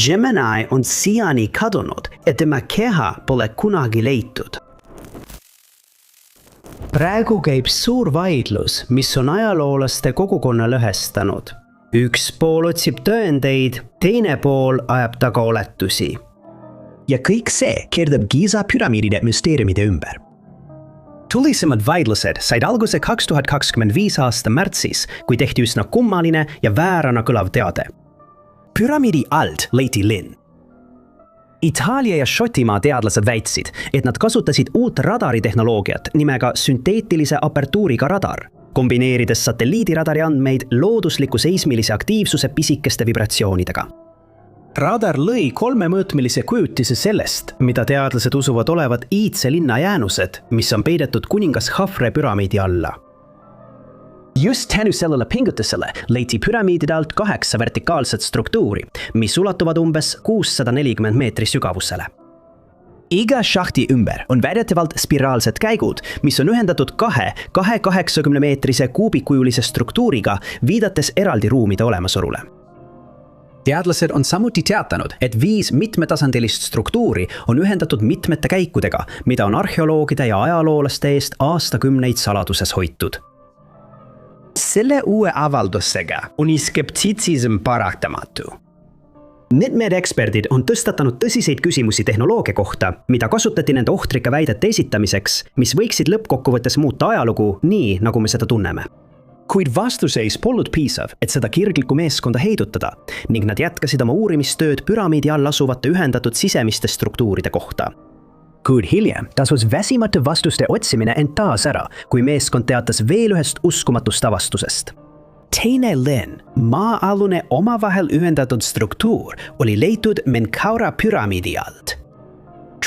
Gemini on siiani kadunud, et tema keha pole kunagi leitud. Praegu käib suur vaidlus, mis on ajaloolaste kogukonna lõhestanud. Üks pool otsib tõendeid, teine pool ajab taga oletusi. Ja kõik see keerdab Giza püramiidide müsteeriumide ümber. Tulisemad vaidlused said alguse 2025 aasta märtsis, kui tehti üsna kummaline ja väärana kõlav teade. Püramiidi alt leiti linn. Itaalia ja Šotimaa teadlased väitsid, et nad kasutasid uut radaritehnoloogiat nimega sünteetilise apertuuriga radar, kombineerides satelliidiradari andmeid loodusliku seismilise aktiivsuse pisikeste vibratsioonidega. Radar lõi 3-mõõtmelise kujutise sellest, mida teadlased usuvad olevat iidse linna jäänused, mis on peidetud kuningas Khafre püramiidi alla. Just tänu sellele pingutusele leiti püramiidide alt 8 vertikaalset struktuuri, mis ulatuvad umbes 640 meetri sügavusele. Iga šahti ümber on väidetavalt spiraalsed käigud, mis on ühendatud 280-meetrise kuubikujulise struktuuriga, viidates eraldi ruumide olemasolule. Teadlased on samuti teatanud, et 5 mitmetasandilist struktuuri on ühendatud mitmete käikudega, mida on arheoloogide ja ajaloolaste eest aastakümneid saladuses hoitud. Selle uue avaldusega on skeptitsism paraktamatu. Mitmed eksperdid on tõstatanud tõsiseid küsimusi tehnoloogia kohta, mida kasutati nende ohtrike väidete esitamiseks, mis võiksid lõppkokkuvõttes muuta ajalugu nii, nagu me seda tunneme. Kuid vastuseis polnud piisav, et seda kirglikku meeskonda heidutada, ning nad jätkasid oma uurimistööd püramiidi all asuvate ühendatud sisemiste struktuuride kohta. Kuid hiljem tasus väsimatu vastuste otsimine end taas ära, kui meeskond teatas veel ühest uskumatust avastusest. Teine linn, maa-alune omavahel ühendatud struktuur, oli leitud Menkaura püramiidi alt.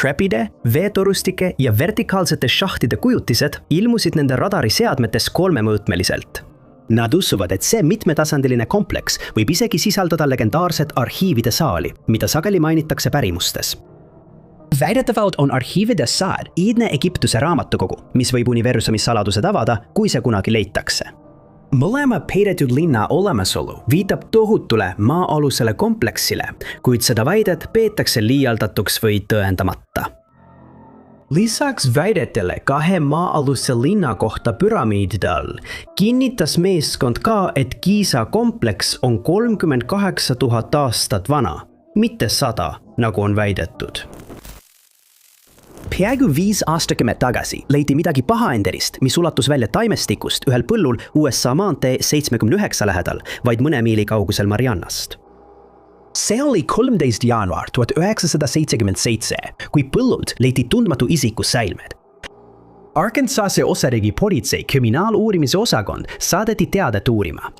trepide, veetorustike ja vertikaalsete šahtide kujutised ilmusid nende radariseadmetes kolmemõõtmeliselt. Nad usuvad, et see mitmetasandiline kompleks võib isegi sisaldada legendaarset arhiivide saali, mida sageli mainitakse pärimustes. Väidetavalt on arhiivide saal iidne Egiptuse raamatukogu, mis võib universumi saladused avada, kui see kunagi leitakse. Mõlema peidetud linna olemasolu viitab tohutule maa-alusele kompleksile, kuid seda väidet peetakse liialdatuks või tõendamata. Lisaks väidetele 2 maa-aluse linna kohta püramiidide all kinnitas meeskond ka, et Giza kompleks on 38 000 aastat vana, mitte 100, nagu on väidetud. Peaaegu 5 aastakümmet tagasi leiti midagi pahaendelist, mis ulatus välja taimestikust ühel põllul USA maantee 79 lähedal, vaid mõne miili kaugusel Mariannast. See oli 13. jaanuar 1977, kui põllult leiti tundmatu isiku säilmed. Arkansase osariigi politsei kriminaaluurimise osakond saadeti teadet uurima.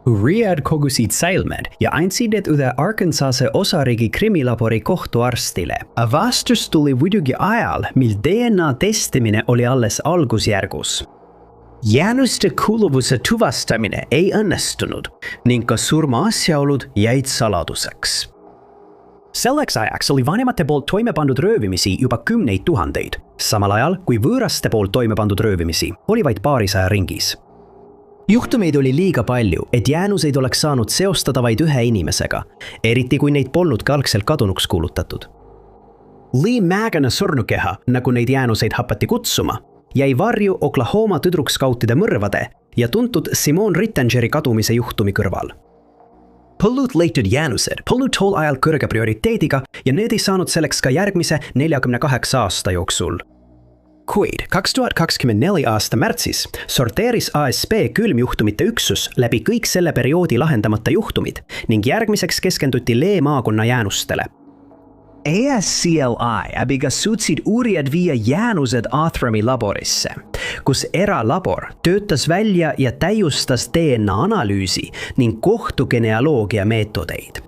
Uurijad kogusid säilmed ja andsid need üle Arkansase osariigi krimilabori kohtuarstile. Avastus tuli muidugi ajal, mil DNA testimine oli alles algusjärgus. Jäänuste kuuluvuse tuvastamine ei õnnestunud ning ka surma asjaolud jäid saladuseks. Selleks ajaks oli vanemate poolt toime pandud röövimisi juba 10 000, samal ajal kui võõraste poolt toime pandud röövimisi oli vaid paarisaja ringis. Juhtumeid oli liiga palju, et jäänuseid oleks saanud seostada vaid ühe inimesega, eriti kui neid polnud ka algselt kadunuks kuulutatud. Lee Magana surnukeha, nagu neid jäänuseid hapati kutsuma, jäi varju Oklahoma tüdrukskautide mõrvade ja tuntud Simone Rittengeri kadumise juhtumi kõrval. Põllult leitud jäänused polnud tol ajal kõrge prioriteediga ja need ei saanud selleks ka järgmise 48 aasta jooksul. Kuid 2024 aasta märtsis sorteeris ASP külmjuhtumite üksus läbi kõik selle perioodi lahendamata juhtumid ning järgmiseks keskenduti Lee maakonna jäänustele. ASCLI abiga suutsid uurijad viia jäänused Athrami laborisse, kus eralabor töötas välja ja täiustas DNA analüüsi ning kohtugenealoogia meetodeid.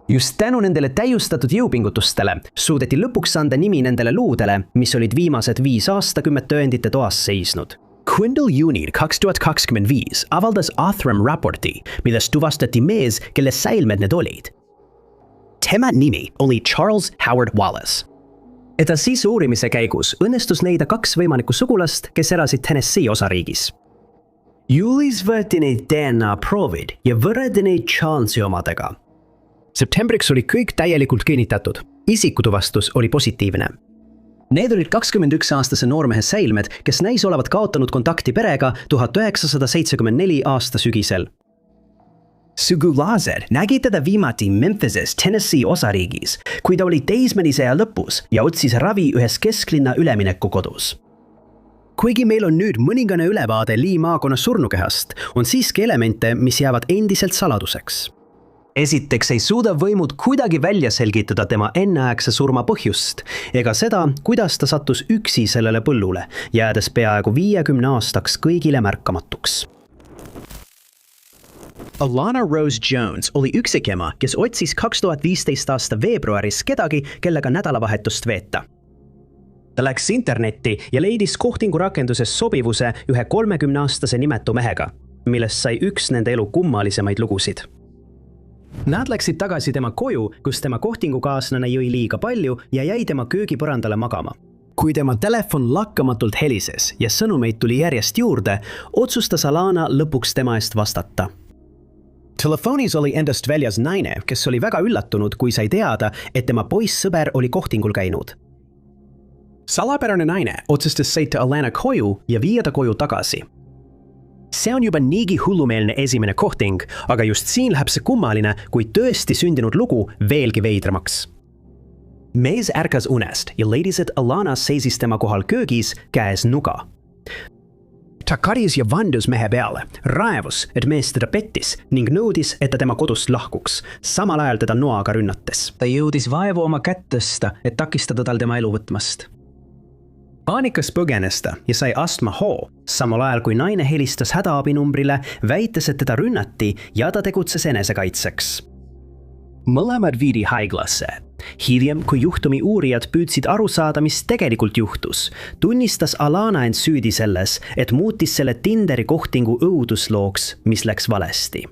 Just tänu nendele täiustatud jõupingutustele suudeti lõpuks anda nimi nendele luudele, mis olid viimased 5 aastakümmet tõendite toas seisnud. 6. juunil 2025 avaldas Athram raporti, milles tuvastati mees, kelle säilmed need olid. Tema nimi oli Charles Howard Wallace. Edasise uurimise käigus õnnestus leida 2 võimalikku sugulast, kes elasid Tennessee osariigis. Juulis võeti neid DNA proovid ja võrreldi neid Charlesi omadega. Septembriks oli kõik täielikult kinnitatud. Isikutuvastus oli positiivne. Need olid 21-aastase noormehe säilmed, kes näis olevat kaotanud kontakti perega 1974 aasta sügisel. Sugulased nägi teda viimati Memphises, Tennessee osariigis, kui ta oli teismelise ea lõpus ja otsis ravi ühes kesklinna üleminekukodus. Kuigi meil on nüüd mõningane ülevaade Lee maakonna surnukehast, on siiski elemente, mis jäävad endiselt saladuseks. Esiteks ei suuda võimud kuidagi välja selgitada tema enneaegse surma põhjust ega seda, kuidas ta sattus üksi sellele põllule, jäädes peaaegu 50 aastaks kõigile märkamatuks. Alana Rose Jones oli üksikema, kes otsis 2015 aasta veebruaris kedagi, kellega nädalavahetust veeta. Ta läks internetti ja leidis kohtingurakenduses sobivuse ühe 30-aastase nimetu mehega, millest sai üks nende elu kummalisemaid lugusid. Nad läksid tagasi tema koju, kus tema kohtingukaaslane jõi liiga palju ja jäi tema köögipõrandale magama. Kui tema telefon lakkamatult helises ja sõnumeid tuli järjest juurde, otsustas Alana lõpuks tema eest vastata. Telefonis oli endast väljas naine, kes oli väga üllatunud, kui sai teada, et tema poissõber oli kohtingul käinud. Salapärane naine otsustas sõita Alana koju ja viia ta koju tagasi. See on juba niigi hullumeelne esimene kohting, aga just siin läheb see kummaline, kui tõesti sündinud lugu veelgi veidramaks. Mees ärkas unest ja leidis, et Alana seisis tema kohal köögis käes nuga. Ta karis ja vandus mehe peale, raevus, et mees teda pettis ning nõudis, et ta tema kodust lahkuks, samal ajal teda noaga rünnates. Ta jõudis vaevu oma kätt tõsta, et takistada tal tema elu võtmast. Paanikas põgenes ta ja sai astmahoo, samal ajal kui naine helistas hädaabinumbrile, väites, et teda rünnati ja ta tegutses enesekaitseks. Mõlemad viidi haiglasse. Hiljem, kui juhtumi uurijad püüdsid aru saada, mis tegelikult juhtus, tunnistas Alana end süüdi selles, et muutis selle Tinderi kohtingu õuduslooks, mis läks valesti.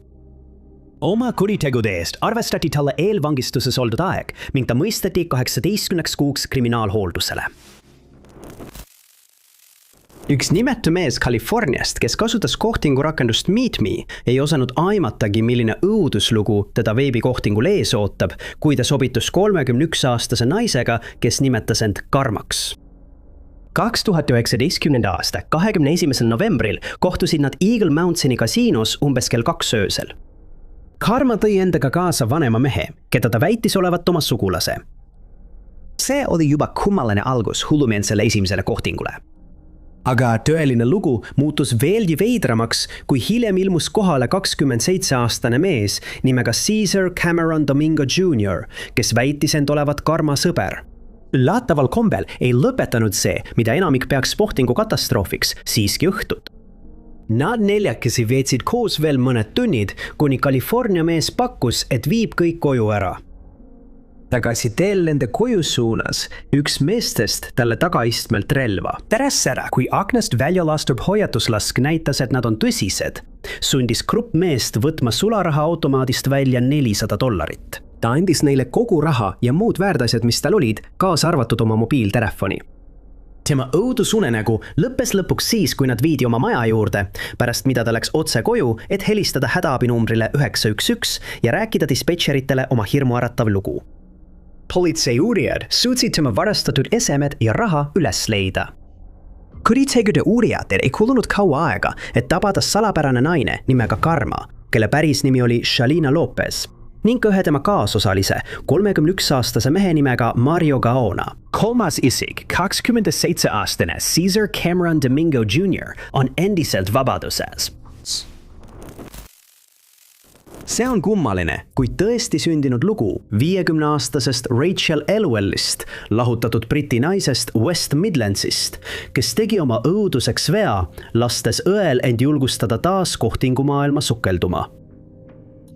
Oma kuritegude eest arvestati talle eelvangistuses oldud aeg ning ta mõisteti 18 kuuks kriminaalhooldusele. Üks nimetu mees Californiast, kes kasutas kohtingurakendust MeetMe, ei osanud aimatagi, milline õuduslugu teda veebikohtingul ees ootab, kui ta sobitus 31-aastase naisega, kes nimetas end Karmaks. 2019. aasta 21. novembril kohtusid nad Eagle Mountaini kasiinos umbes kell 2 öösel. Karma tõi endaga kaasa vanema mehe, keda ta väitis olevat oma sugulase. See oli juba kummaline algus hullumeelsele esimesele kohtingule. Aga tõeline lugu muutus veelgi veidramaks, kui hiljem ilmus kohale 27-aastane mees nimega Cesar Cameron Domingo Jr., kes väitis end olevat Karma sõber. Laataval kombel ei lõpetanud see, mida enamik peaks kohtingu katastroofiks, siiski õhtut. Nad neljakesi veetsid koos veel mõned tunnid, kuni California mees pakkus, et viib kõik koju ära. Tagasi teel nende koju suunas üks meestest talle tagaistmelt relva. Pärast seda, kui aknast välja lastud hoiatuslask näitas, et nad on tõsised, sundis grupp meest võtma sularahaautomaadist välja $400. Ta andis neile kogu raha ja muud väärtasjad, mis tal olid, kaasa arvatud oma mobiiltelefoni. Tema õudusunenägu lõppes lõpuks siis, kui nad viidi oma maja juurde, pärast mida ta läks otse koju, et helistada hädaabinumbrile 911 ja rääkida dispetšeritele oma hirmuäratav lugu. Politsei uurijad suutsid tema varastatud esemed ja raha üles leida. Kuritegude uurijatel ei kulunud kaua aega, et tabada salapärane naine nimega Karma, kelle päris nimi oli Shalina Lopez, ning ühe tema kaasosalise 31-aastase mehe nimega Mario Gaona. Kolmas isik, 27-aastane Cesar Cameron Domingo Jr. on endiselt vabaduses. See on kummaline, kui tõesti sündinud lugu 50-aastasest Rachel Elwellist, lahutatud briti naisest West Midlandsist, kes tegi oma õuduseks vea, lastes õel end julgustada taas kohtingumaailma sukelduma.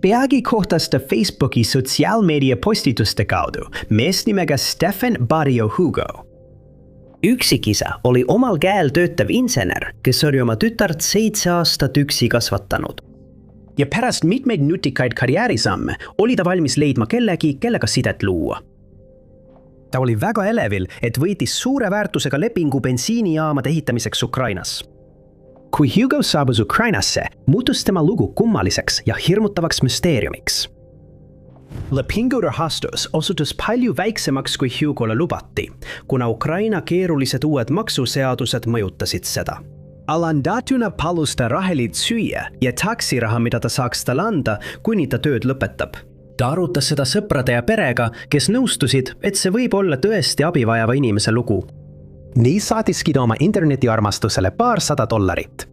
Peagi kohtas ta Facebooki sotsiaalmeedia postituste kaudu meest nimega Stephen Barrio Hugo. Üksikisa oli omal käel töötav insener, kes oli oma tütart 7 aastat üksi kasvatanud. Ja pärast mitmeid nutikaid karjäärisamme oli ta valmis leidma kellegi, kellega sidet luua. Ta oli väga elevil, et võitis suure väärtusega lepingu bensiinijaamade ehitamiseks Ukrainas. Kui Hugo saabus Ukrainasse, muutus tema lugu kummaliseks ja hirmutavaks müsteeriumiks. Lepingu rahastus osutus palju väiksemaks, kui Hugole lubati, kuna Ukraina keerulised uued maksuseadused mõjutasid seda. Alandatuna palus ta rahelit süüa ja taksiraha, mida ta saaks tal anda, kuni ta tööd lõpetab. Ta arutas seda sõprade ja perega, kes nõustusid, et see võib olla tõesti abivajava inimese lugu. Nii saatiski ta oma internetiarmastusele $200.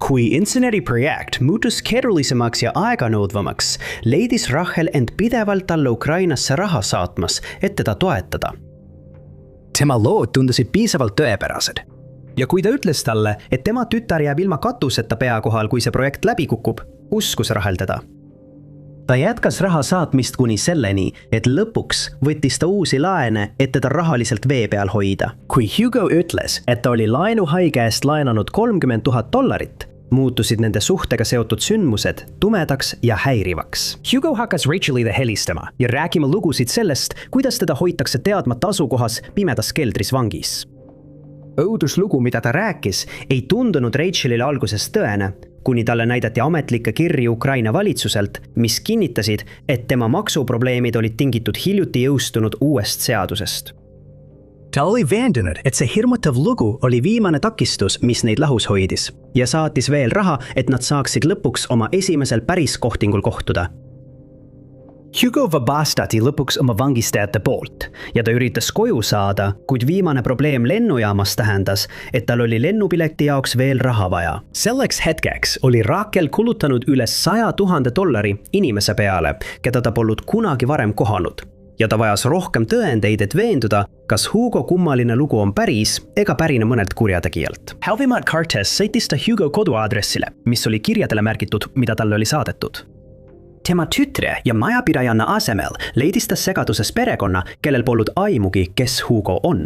Kui inseneriprojekt muutus keerulisemaks ja aeganõudvamaks, leidis Rachel end pidevalt talle Ukrainasse raha saatmas, et teda toetada. Tema lood tundusid piisavalt tõepärased. Ja kui ta ütles talle, et tema tütar jääb ilma katuseta pea kohal, kui see projekt läbi kukub, uskus Rachel teda. Ta jätkas raha saatmist kuni selleni, et lõpuks võttis ta uusi laene, et teda rahaliselt vee peal hoida. Kui Hugo ütles, et ta oli laenuhai käest laenanud $30,000, muutusid nende suhtega seotud sündmused tumedaks ja häirivaks. Hugo hakkas Rachelile helistama ja rääkima lugusid sellest, kuidas teda hoitakse teadmata asukohas pimedas keldris vangis. Õuduslugu, mida ta rääkis, ei tundunud Rachelile alguses tõene, kuni talle näidati ametlikke kirju Ukraina valitsuselt, mis kinnitasid, et tema maksuprobleemid olid tingitud hiljuti jõustunud uuest seadusest. Ta oli veendunud, et see hirmutav lugu oli viimane takistus, mis neid lahus hoidis, ja saatis veel raha, et nad saaksid lõpuks oma esimesel päris kohtingul kohtuda. Hugo vabastati lõpuks oma vangistajate poolt ja ta üritas koju saada, kuid viimane probleem lennujaamas tähendas, et tal oli lennupileti jaoks veel raha vaja. Selleks hetkeks oli Rachel kulutanud üle $100,000 inimese peale, keda ta polnud kunagi varem kohanud. Ja ta vajas rohkem tõendeid, et veenduda, kas Hugo kummaline lugu on päris ega pärine mõnelt kurjategijalt. Helvimat Cartes sõitis ta Hugo koduaadressile, mis oli kirjadele märgitud, mida talle oli saadetud. Tema tütre ja majapidajanna asemel leidis ta segaduses perekonna, kellel polnud aimugi, kes Hugo on.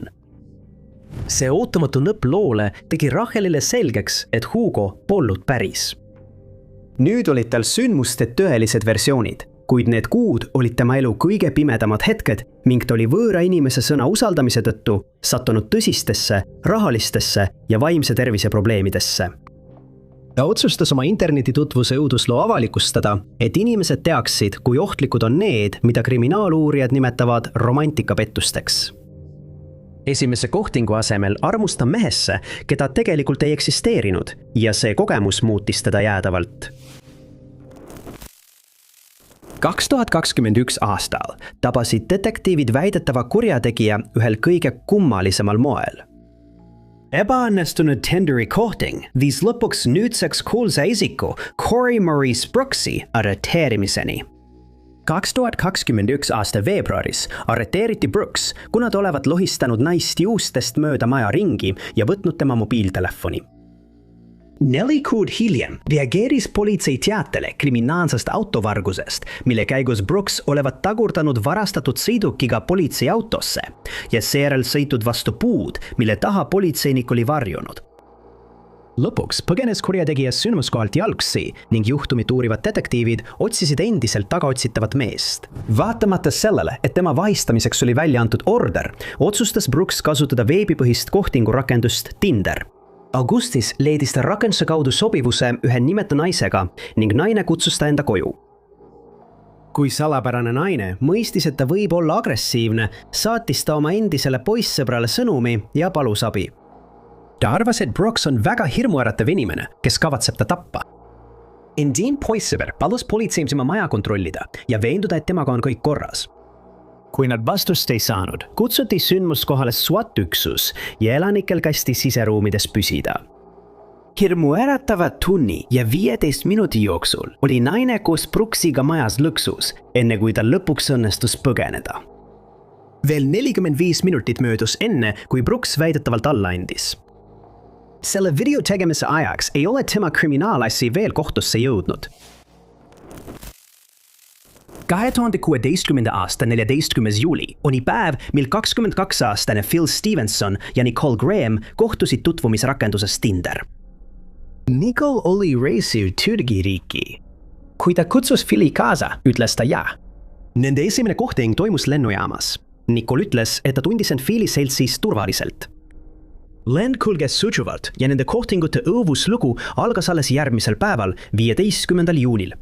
See ootamatu nõpp loole tegi Rachelile selgeks, et Hugo polnud päris. Nüüd olid tal sündmuste tõelised versioonid, kuid need kuud olid tema elu kõige pimedamad hetked ning ta oli võõra inimese sõna usaldamise tõttu sattunud tõsistesse, rahalistesse ja vaimse tervise probleemidesse. Ta otsustas oma internetitutvuse õudusloo avalikustada, et inimesed teaksid, kui ohtlikud on need, mida kriminaaluurijad nimetavad romantikapettusteks. Esimese kohtingu asemel armus ta mehesse, keda tegelikult ei eksisteerinud ja see kogemus muutis teda jäädavalt. 2021 aastal tabasid detektiivid väidetava kurjategija ühel kõige kummalisemal moel. Ebaõnnestunud Tinderi kohting viis lõpuks nüüdseks kuulsa isiku Corey Maurice Brooksi arreteerimiseni. 2021 aasta veebruaris arreteeriti Brooks, kuna ta olevat lohistanud naist juustest mööda maja ringi ja võtnud tema mobiiltelefoni. 4 kuud hiljem reageeris politsei teatele kriminaalsest autovargusest, mille käigus Brooks olevat tagurdanud varastatud sõidukiga politsei autosse ja seejärel sõitud vastu puud, mille taha politseinik oli varjunud. Lõpuks põgenes kurjategija sündmuskohalt jalgsi ning juhtumit uurivad detektiivid otsisid endiselt tagaotsitavat meest. Vaatamata sellele, et tema vahistamiseks oli välja antud order, otsustas Brooks kasutada veebipõhist kohtingurakendust Tinder. Augustis leidis ta rakenduse kaudu sobivuse ühe nimetu naisega ning naine kutsus ta enda koju. Kui salapärane naine mõistis, et ta võib olla agressiivne, saatis ta oma endisele poissõbrale sõnumi ja palus abi. Ta arvas, et Brooks on väga hirmuäratav inimene, kes kavatseb ta tappa. Endine poissõber palus politseim tema maja kontrollida ja veenduda, et temaga on kõik korras. Kui nad vastust ei saanud, kutsuti sündmuskohale SWAT-üksus ja elanikel kästi siseruumides püsida. Hirmuäratava tunni ja 15 minuti jooksul oli naine koos Brooksiga majas lõksus, enne kui tal lõpuks õnnestus põgeneda. Veel 45 minutit möödus enne, kui Brooks väidetavalt alla andis. Selle video tegemise ajaks ei ole tema kriminaalassi veel kohtusse jõudnud. 2016. aasta 14. juuli oli päev, mil 22-aastane Phil Stevenson ja Nicole Graham kohtusid tutvumisrakenduses Tinder. Nicole oli reisiv Türgi riiki. Kui ta kutsus Phili kaasa, ütles ta jaa. Nende esimene kohting toimus lennujaamas. Nicole ütles, et ta tundis end Phili seltsis turvaliselt. Lend kulges sujuvalt ja nende kohtingute õuvuslugu algas alles järgmisel päeval, 15. juunil.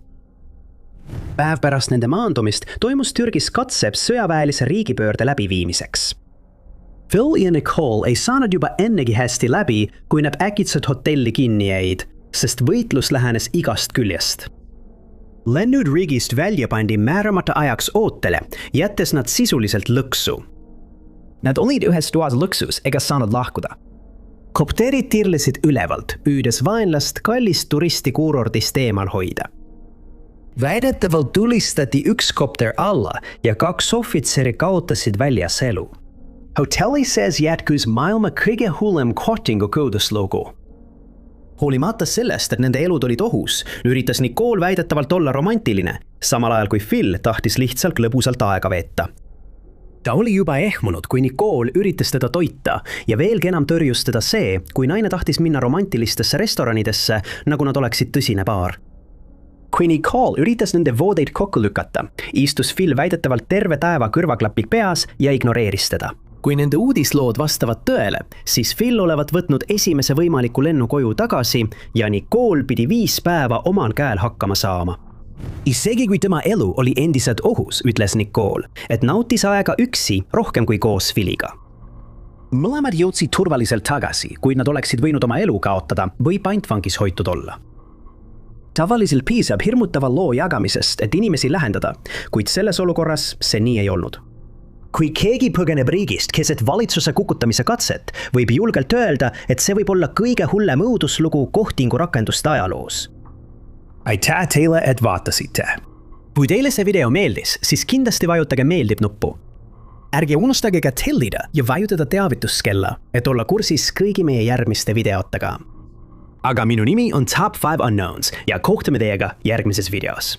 Päev pärast nende maandumist toimus Türgis katseb sõjaväelise riigipöörde läbiviimiseks. Phil ja Nicole ei saanud juba ennegi hästi läbi, kui nad äkitselt hotelli kinni jäid, sest võitlus lähenes igast küljest. Lennud riigist välja pandi määramata ajaks ootele, jättes nad sisuliselt lõksu. Nad olid ühes toas lõksus ega saanud lahkuda. Kopterid tirlesid ülevalt, püüdes vaenlast kallist turistikuurordist eemal hoida. Väidetavalt tulistati üks kopter alla ja 2 ohvitseri kaotasid väljas elu. Hotelli sees jätkus maailma kõige hullem kohtingu kõuduslugu. Hoolimata sellest, et nende elud olid ohus, üritas Nicole väidetavalt olla romantiline, samal ajal kui Phil tahtis lihtsalt lõbusalt aega veeta. Ta oli juba ehmunud, kui Nicole üritas teda toita ja veelgi enam tõrjus teda see, kui naine tahtis minna romantilistesse restoranidesse, nagu nad oleksid tõsine paar. Kui Nicole üritas nende voodeid kokku lükata, istus Phil väidetavalt terve päeva kõrvaklapid peas ja ignoreeris teda. Kui nende uudislood vastavad tõele, siis Phil olevat võtnud esimese võimaliku lennu koju tagasi ja Nicole pidi 5 päeva omal käel hakkama saama. Isegi kui tema elu oli endiselt ohus, ütles Nicole, et nautis aega üksi rohkem kui koos Philiga. Mõlemad jõudsid turvaliselt tagasi, kuid nad oleksid võinud oma elu kaotada või pantvangis hoitud olla. Tavaliselt piisab hirmutava loo jagamisest, et inimesi lähendada, kuid selles olukorras see nii ei olnud. Kui keegi põgeneb riigist keset valitsuse kukutamise katset, võib julgelt öelda, et see võib olla kõige hullem õuduslugu kohtingurakenduste ajaloos. Aitäh teile, et vaatasite. Kui teile see video meeldis, siis kindlasti vajutage meeldib nuppu. Ärge unustage ka tellida ja vajutada teavituskella, et olla kursis kõigi meie järgmiste videotega. Aga minu nimi on Top 5 Unknowns ja kohtume teiega järgmises videos.